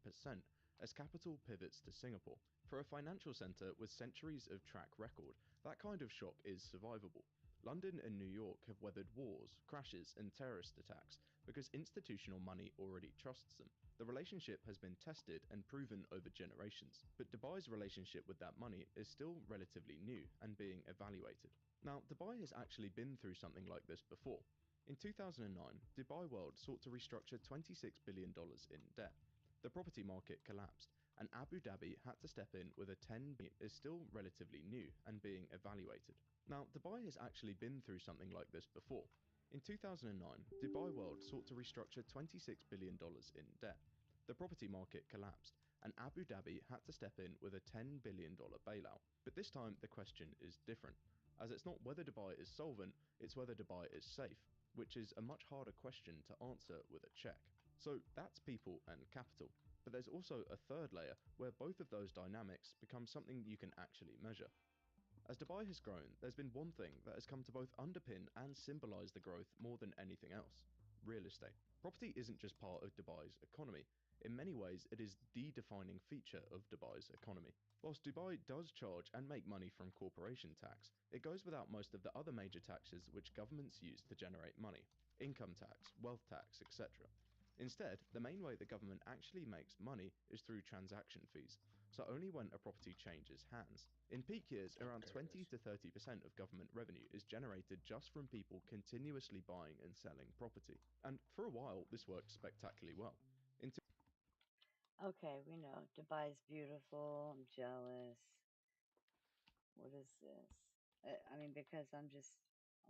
as capital pivots to Singapore. For a financial centre with centuries of track record, that kind of shock is survivable. London and New York have weathered wars, crashes, and terrorist attacks because institutional money already trusts them. The relationship has been tested and proven over generations, but Dubai's relationship with that money is still relatively new and being evaluated. Now, Dubai has actually been through something like this before. In 2009, Dubai World sought to restructure $26 billion in debt. The property market collapsed, and Abu Dhabi had to step in with a 10 billion is still relatively new and being evaluated. Now, Dubai has actually been through something like this before. In 2009, Dubai World sought to restructure $26 billion in debt. The property market collapsed, and Abu Dhabi had to step in with a $10 billion bailout. But this time, the question is different, as it's not whether Dubai is solvent, it's whether Dubai is safe, which is a much harder question to answer with a check. So that's people and capital. But there's also a third layer where both of those dynamics become something you can actually measure. As Dubai has grown, there's been one thing that has come to both underpin and symbolise the growth more than anything else: real estate. Property isn't just part of Dubai's economy. In many ways, it is the defining feature of Dubai's economy. Whilst Dubai does charge and make money from corporation tax, it goes without most of the other major taxes which governments use to generate money: income tax, wealth tax, etc. Instead, the main way the government actually makes money is through transaction fees, so only when a property changes hands. In peak years, around 20 to 30% of government revenue is generated just from people continuously buying and selling property. And for a while, this worked spectacularly well. Okay, we know Dubai's beautiful. I'm jealous. What is this? I mean, because I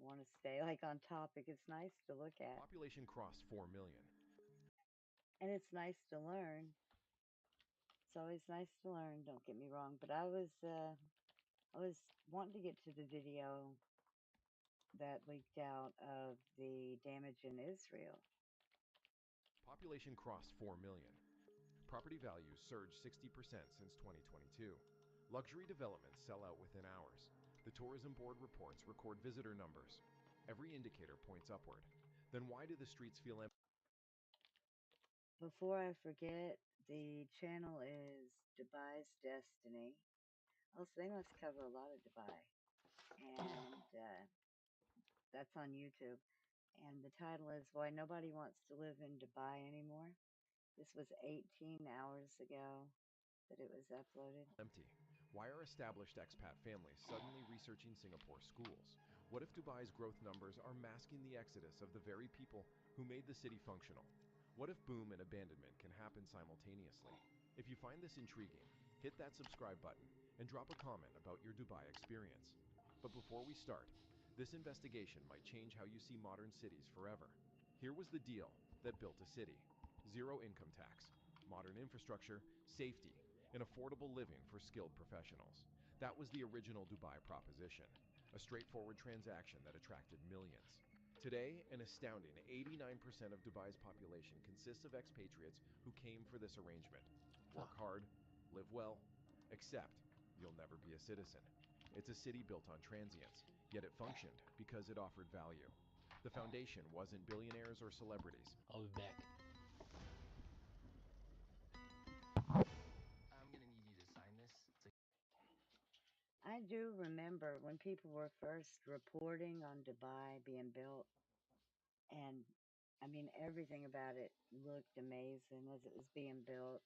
want to stay like on topic. It's nice to look at. Population crossed 4 million. And it's nice to learn. It's always nice to learn, don't get me wrong. But I was wanting to get to the video that leaked out of the damage in Israel. Population crossed 4 million. Property values surged 60% since 2022. Luxury developments sell out within hours. The tourism board reports record visitor numbers. Every indicator points upward. Then why do the streets feel empty? Before I forget, the channel is Dubai's Destiny. Also, they must cover a lot of Dubai. And that's on YouTube. And the title is Why Nobody Wants to Live in Dubai Anymore. This was 18 hours ago that it was uploaded. Empty. Why are established expat families suddenly researching Singapore schools? What if Dubai's growth numbers are masking the exodus of the very people who made the city functional? What if boom and abandonment can happen simultaneously? If you find this intriguing, hit that subscribe button and drop a comment about your Dubai experience. But before we start, this investigation might change how you see modern cities forever. Here was the deal that built a city: zero income tax, modern infrastructure, safety, and affordable living for skilled professionals. That was the original Dubai proposition, a straightforward transaction that attracted millions. Today, an astounding 89% of Dubai's population consists of expatriates who came for this arrangement. Work hard, live well, except you'll never be a citizen. It's a city built on transients, yet it functioned because it offered value. The foundation wasn't billionaires or celebrities. I'll be back. I'm gonna need you to sign this. I do remember when people were first reporting on Dubai being built, and I mean, everything about it looked amazing as it was being built.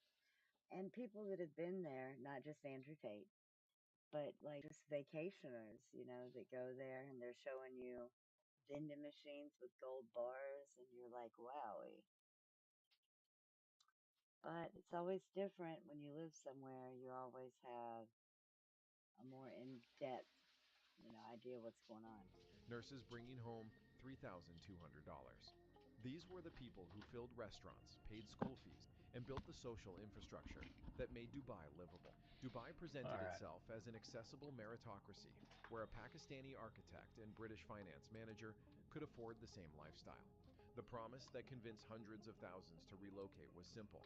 And people that had been there, not just Andrew Tate, but like just vacationers, that go there and they're showing you vending machines with gold bars, and you're like, wowie. But it's always different when you live somewhere. You always have a more in-depth, idea what's going on. Nurses bringing home $3,200. These were the people who filled restaurants, paid school fees, and built the social infrastructure that made Dubai livable. Dubai presented itself as an accessible meritocracy where a Pakistani architect and British finance manager could afford the same lifestyle. The promise that convinced hundreds of thousands to relocate was simple: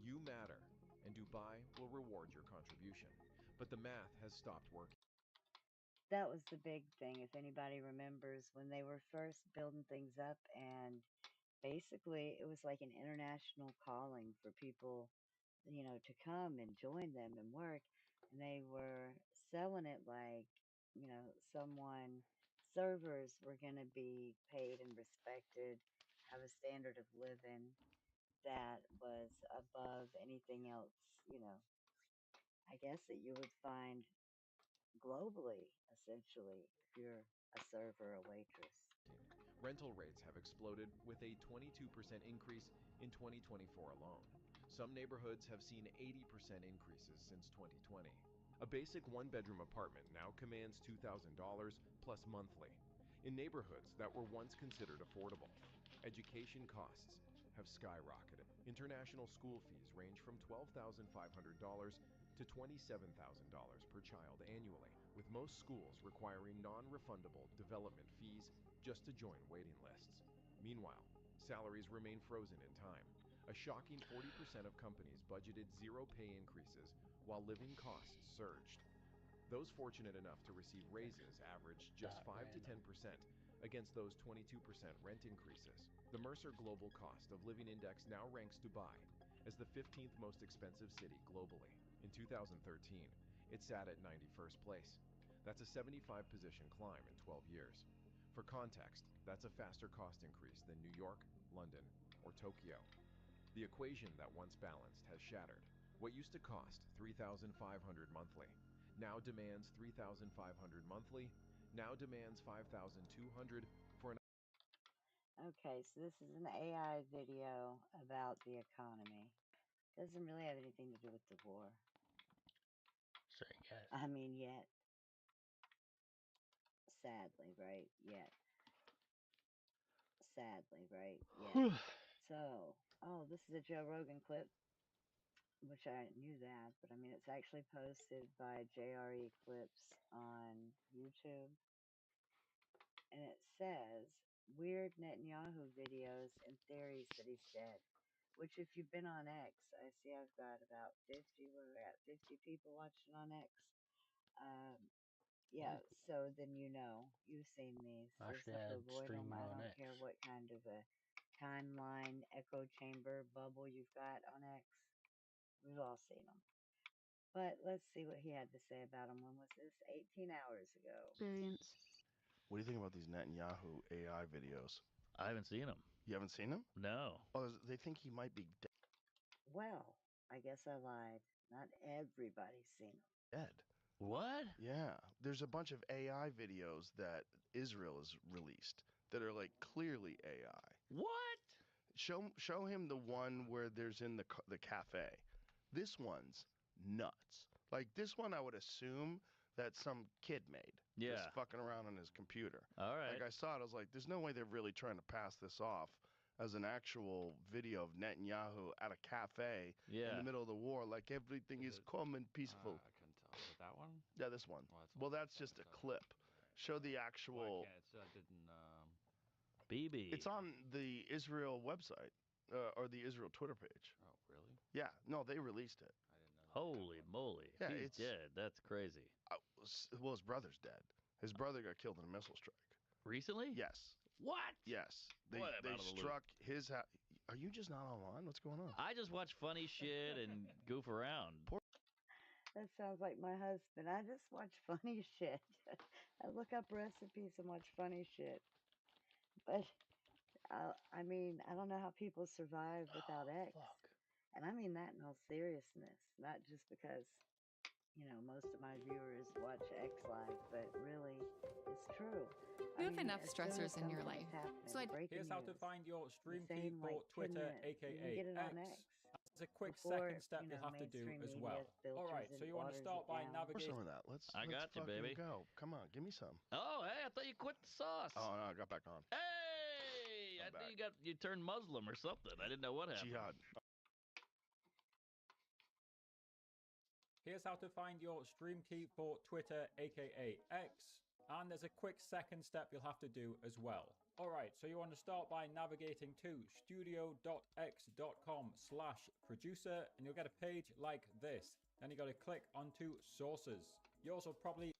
you matter, and Dubai will reward your contribution. But the math has stopped working. That was the big thing, if anybody remembers, when they were first building things up, and basically it was like an international calling for people, to come and join them and work. And they were selling it like, servers were going to be paid and respected, have a standard of living that was above anything else, I guess that you would find globally, essentially, if you're a server or a waitress. Rental rates have exploded with a 22% increase in 2024 alone. Some neighborhoods have seen 80% increases since 2020. A basic one-bedroom apartment now commands $2,000 plus monthly in neighborhoods that were once considered affordable. Education costs have skyrocketed. International school fees range from $12,500 to $27,000 per child annually, with most schools requiring non-refundable development fees just to join waiting lists. Meanwhile, salaries remain frozen in time. A shocking 40% of companies budgeted zero pay increases while living costs surged. Those fortunate enough to receive raises averaged just 5 to 10% against those 22% rent increases. The Mercer Global Cost of Living Index now ranks Dubai as the 15th most expensive city globally. In 2013, it sat at 91st place. That's a 75 position climb in 12 years. For context, that's a faster cost increase than New York, London, or Tokyo. The equation that once balanced has shattered. What used to cost $3,500 monthly now demands $3,500 monthly, now demands $5,200 for an... Okay, so this is an AI video about the economy. Doesn't really have anything to do with the war. Sorry, guys. I mean, yet. Sadly, right? Yet. Sadly, right? Yet. So, oh, this is a Joe Rogan clip, which I knew that, but I mean, it's actually posted by JRE Clips on YouTube. And it says, weird Netanyahu videos and theories that he's dead. Which, if you've been on X, I see I've got about 50, we're at 50 people watching on X. Yeah, so then you know, you've seen these. I There's should the add Voidum. streamer I on don't X. care what kind of a timeline, echo chamber, bubble you've got on X. We've all seen them. But let's see what he had to say about them. When was this? 18 hours ago. Experience. What do you think about these Netanyahu AI videos? I haven't seen them. You haven't seen them? No. Oh, they think he might be Well, I guess I lied. Not everybody's seen them. dead. What? Yeah. There's a bunch of AI videos that Israel has released that are like clearly AI. What? Show him the one where there's in the cafe. This one's nuts. Like this one, I would assume that some kid made. Yeah. Just fucking around on his computer. All right. Like I saw it, I was like, there's no way they're really trying to pass this off as an actual video of Netanyahu at a cafe in the middle of the war, like everything is calm and peaceful. I couldn't tell. Is it that one? Yeah, this one. Well, that's just a clip. Show the actual. I didn't. BB. It's on the Israel website or the Israel Twitter page. Oh, really? Yeah. No, they released it. I didn't know. Holy moly. Yeah, He's dead. That's crazy. Well, his brother's dead. His brother got killed in a missile strike. Recently? Yes. What? Yes. They Boy, I'm out of the loop. struck his house. Are you just not online? What's going on? I just watch funny shit and goof around. That sounds like my husband. I just watch funny shit. I look up recipes and watch funny shit. But, I mean, I don't know how people survive without X. Fuck. And I mean that in all seriousness. Not just because, you know, most of my viewers watch X Live, but really, it's true. You have enough stressors in your life. So Here's how to find your stream feed for like 10 Twitter, minutes, aka you can get it on X. X. That's a quick Before, second step you you'll know, have to do mainstream as media well. filters All right, and so you want to waters start it by down. Pour navigating. some of that. Let's got you, fucking baby. go. Come on, give me some. Oh, hey, I thought you quit the sauce. Oh no, I got back on. Hey, I think you turned Muslim or something. I didn't know what happened. Jihad. Here's how to find your stream key for Twitter, aka X. And there's a quick second step you'll have to do as well. Alright, so you want to start by navigating to studio.x.com/producer and you'll get a page like this. Then you got to click onto sources. You also probably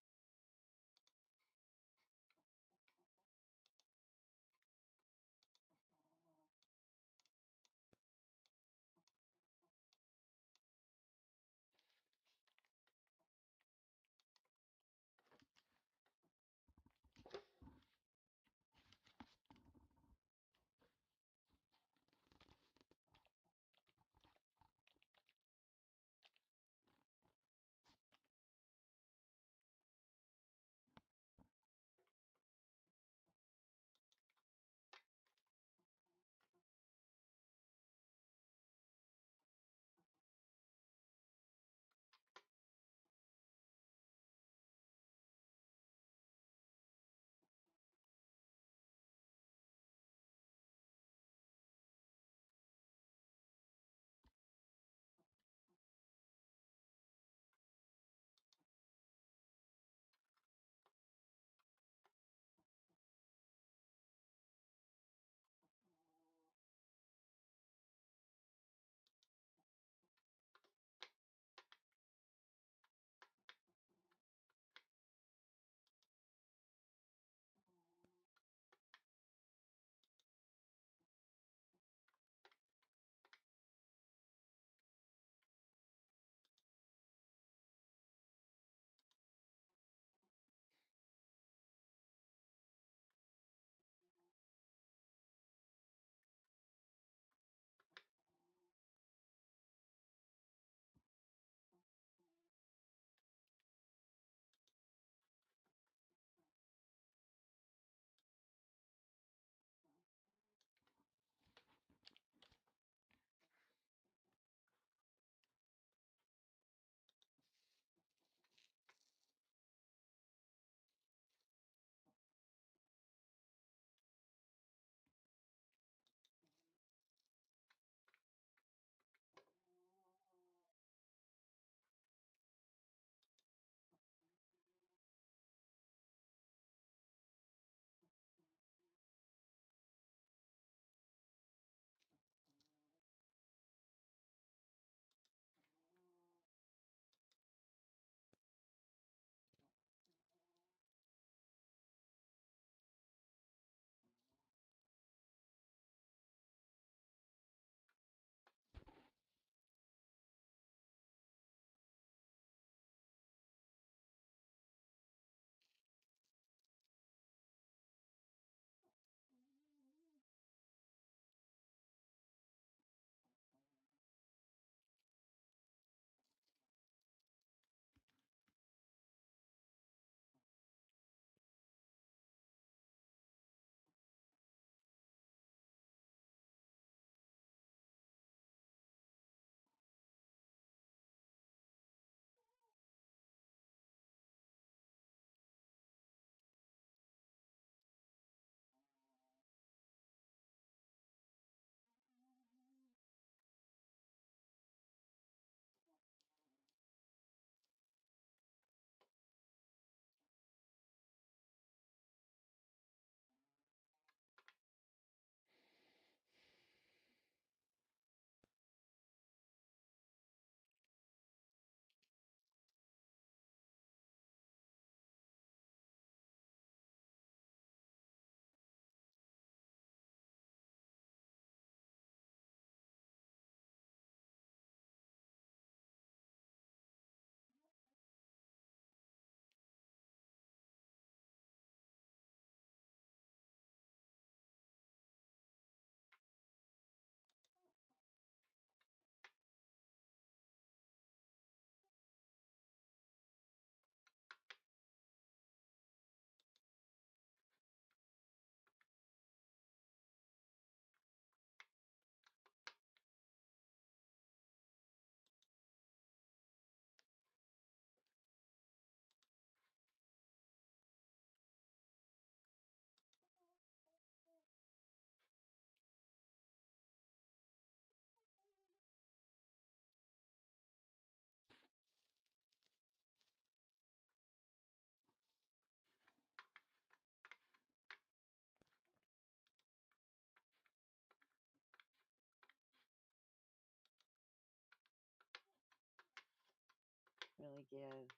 me give.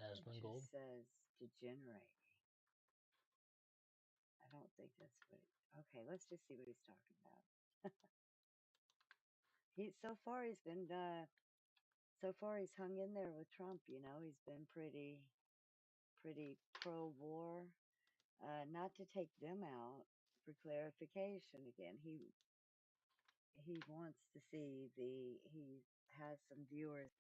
Has It been just gold. says degenerate. I don't think that's what. Okay, let's just see what he's talking about. So far he's been so far he's hung in there with Trump. You know, he's been pretty pro-war. Not to take them out for clarification again. He wants to see he has some viewers.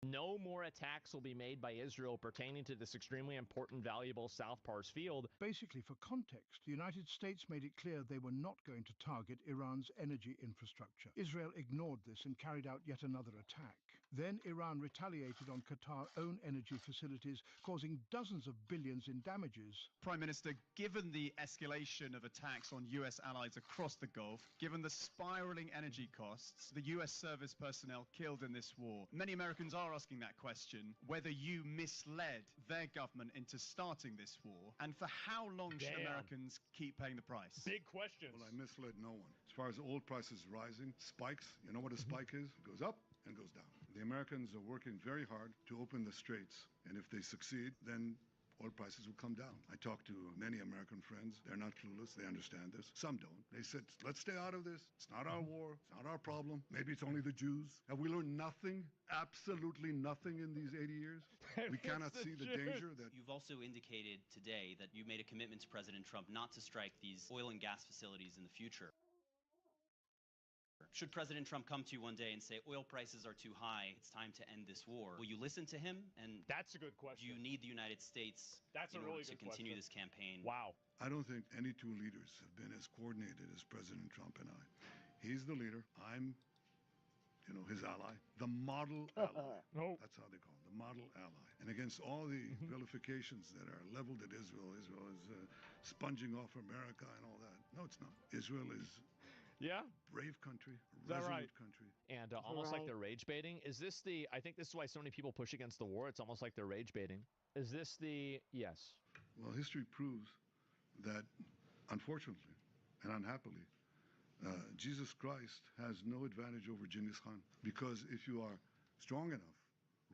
No more attacks will be made by Israel pertaining to this extremely important, valuable South Pars field. Basically, for context, the United States made it clear they were not going to target Iran's energy infrastructure. Israel ignored this and carried out yet another attack. Then Iran retaliated on Qatar's own energy facilities, causing dozens of billions in damages. Prime Minister, given the escalation of attacks on US allies across the Gulf, given the spiraling energy costs, the US service personnel killed in this war, many Americans are asking that question, whether you misled their government into starting this war, and for how long should Americans keep paying the price? Big questions. Well, I misled no one. As far as oil prices rising, spikes, you know what a spike is? It goes up and goes down. The Americans are working very hard to open the straits, and if they succeed, then oil prices will come down. I talked to many American friends. They're not clueless. They understand this. Some don't. They said, let's stay out of this. It's not our war. It's not our problem. Maybe it's only the Jews. Have we learned nothing? Absolutely nothing in these 80 years? We cannot see the danger that... You've also indicated today that you made a commitment to President Trump not to strike these oil and gas facilities in the future. Should President Trump come to you one day and say oil prices are too high, it's time to end this war, will you listen to him? And that's a good question. Do you need the United States in order really to continue this campaign? Wow. I don't think any two leaders have been as coordinated as President Trump and I. He's the leader. I'm, his ally. The model ally. No. That's how they call him, the model ally. And against all the vilifications that are leveled at Israel, Israel is sponging off America and all that. No, it's not. Israel is... brave country, resolute country. And almost like they're rage baiting. Is this I think this is why so many people push against the war. It's almost like they're rage baiting. Is this yes? Well, history proves that, unfortunately and unhappily, Jesus Christ has no advantage over Genghis Khan. Because if you are strong enough,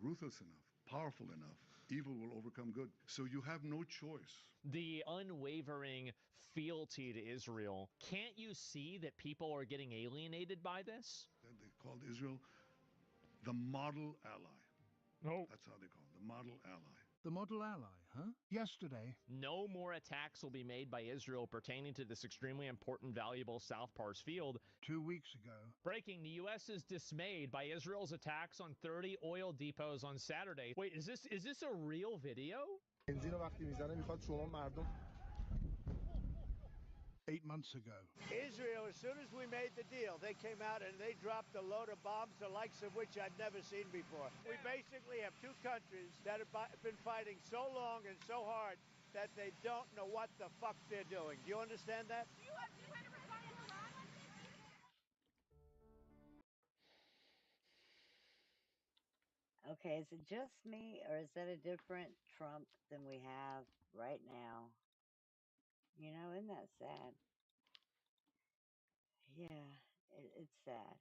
ruthless enough, powerful enough, evil will overcome good. So you have no choice. The unwavering fealty to Israel. Can't you see that people are getting alienated by this? They called Israel the model ally. No. That's how they call it, the model ally. The model ally, huh? Yesterday. No more attacks will be made by Israel pertaining to this extremely important, valuable South Pars field. 2 weeks ago. Breaking, the U.S. is dismayed by Israel's attacks on 30 oil depots on Saturday. Wait, is this a real video? 8 months ago. Israel, as soon as we made the deal, they came out and they dropped a load of bombs, the likes of which I'd never seen before. We basically have two countries that have been fighting so long and so hard that they don't know what the fuck they're doing. Do you understand that? Okay, is it just me, or is that a different Trump than we have right now? Isn't that sad? Yeah, it's sad.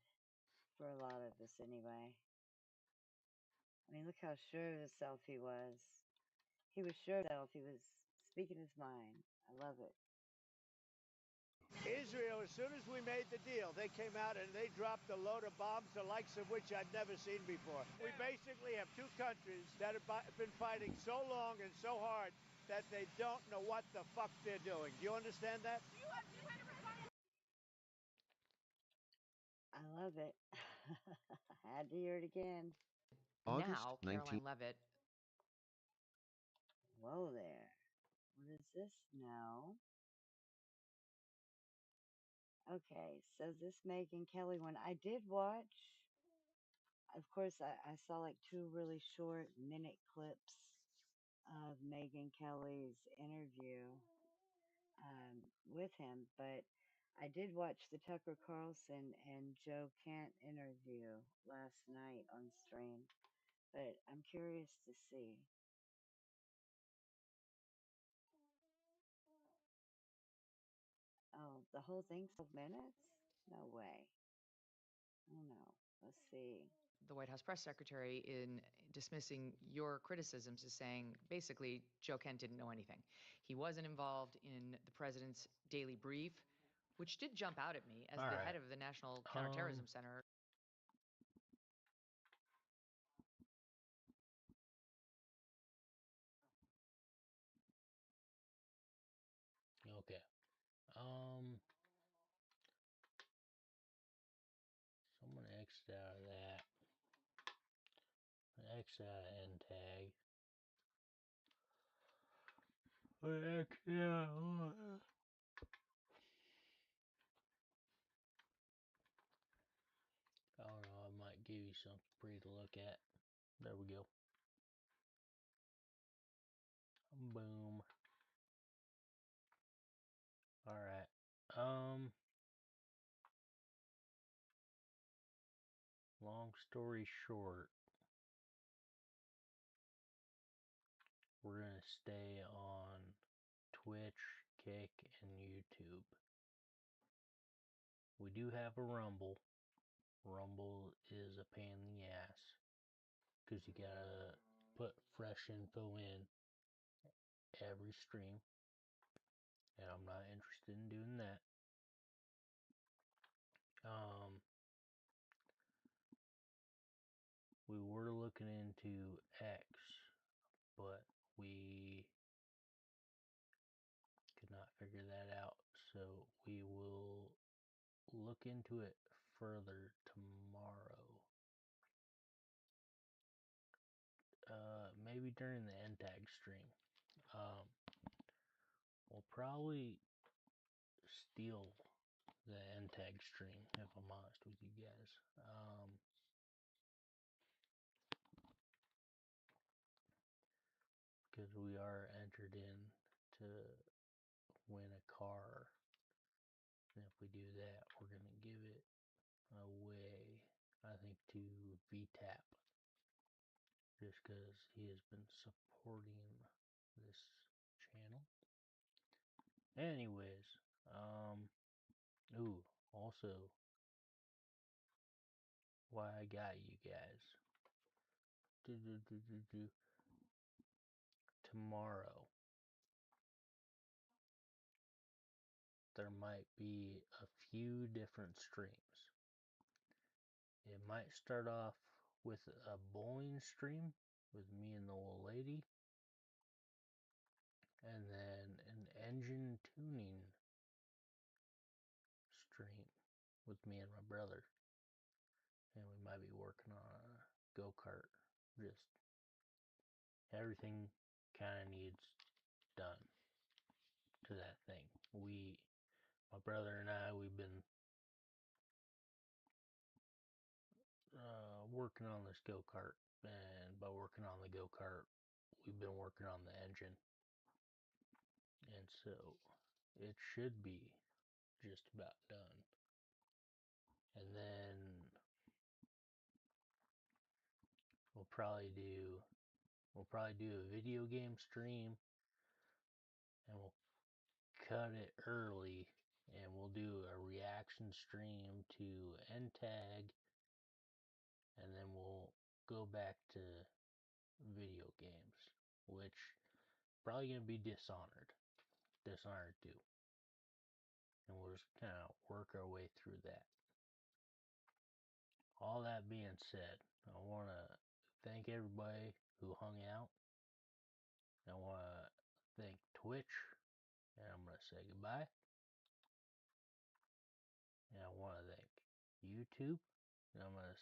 For a lot of us, anyway. I mean, look how sure of himself he was. He was sure of himself. He was speaking his mind. I love it. Israel, as soon as we made the deal, they came out and they dropped a load of bombs, the likes of which I'd never seen before. We basically have two countries that have been fighting so long and so hard that they don't know what the fuck they're doing. Do you understand that? I love it. Had to hear it again. Now, Caroline Levitt. Whoa there. What is this? No. Okay, so this Megyn Kelly one I did watch. of course, I saw like 2 really short minute clips of Megyn Kelly's interview with him, but I did watch the Tucker Carlson and Joe Kent interview last night on stream, but I'm curious to see. Oh, the whole thing's 12 minutes? No way. Oh no. Let's see. The White House press secretary, in dismissing your criticisms, is saying basically Joe Kent didn't know anything. He wasn't involved in the president's daily brief, which did jump out at me as the head of the National Counterterrorism Center. Okay. So I'm gonna exit out of that. Exit out of end tag. Exit out. I don't know, I might give you something pretty to look at. There we go. Boom. Alright. Long story short, we're gonna stay on Twitch, Kick, and YouTube. We do have a Rumble. Rumble is a pain in the ass, because you gotta put fresh info in every stream, and I'm not interested in doing that. We were looking into X, but we could not figure that out, so we will look into it further tomorrow. Maybe during the NTAG stream. We'll probably steal the NTAG stream, if I'm honest with you guys. Because we are entered in to win a car. And if we do that, we're going to give it away, I think, to VTAP. Just because he has been supporting this channel. Anyways, also, why I got you guys. Tomorrow, there might be a few different streams. It might start off with a bowling stream with me and the old lady, and then an engine tuning stream with me and my brother. And we might be working on a go-kart. Just everything kind of needs done to that thing. My brother and I, we've been working on this go-kart, and by working on the go-kart, we've been working on the engine, and so it should be just about done. And then we'll probably do a video game stream, and we'll cut it early, and we'll do a reaction stream to NTAG, and then we'll go back to video games, which probably gonna be Dishonored 2, and we'll just kind of work our way through that. All that being said, I want to thank everybody who hung out. I want to thank Twitch, and I'm going to say goodbye. And I want to thank YouTube, and I'm going to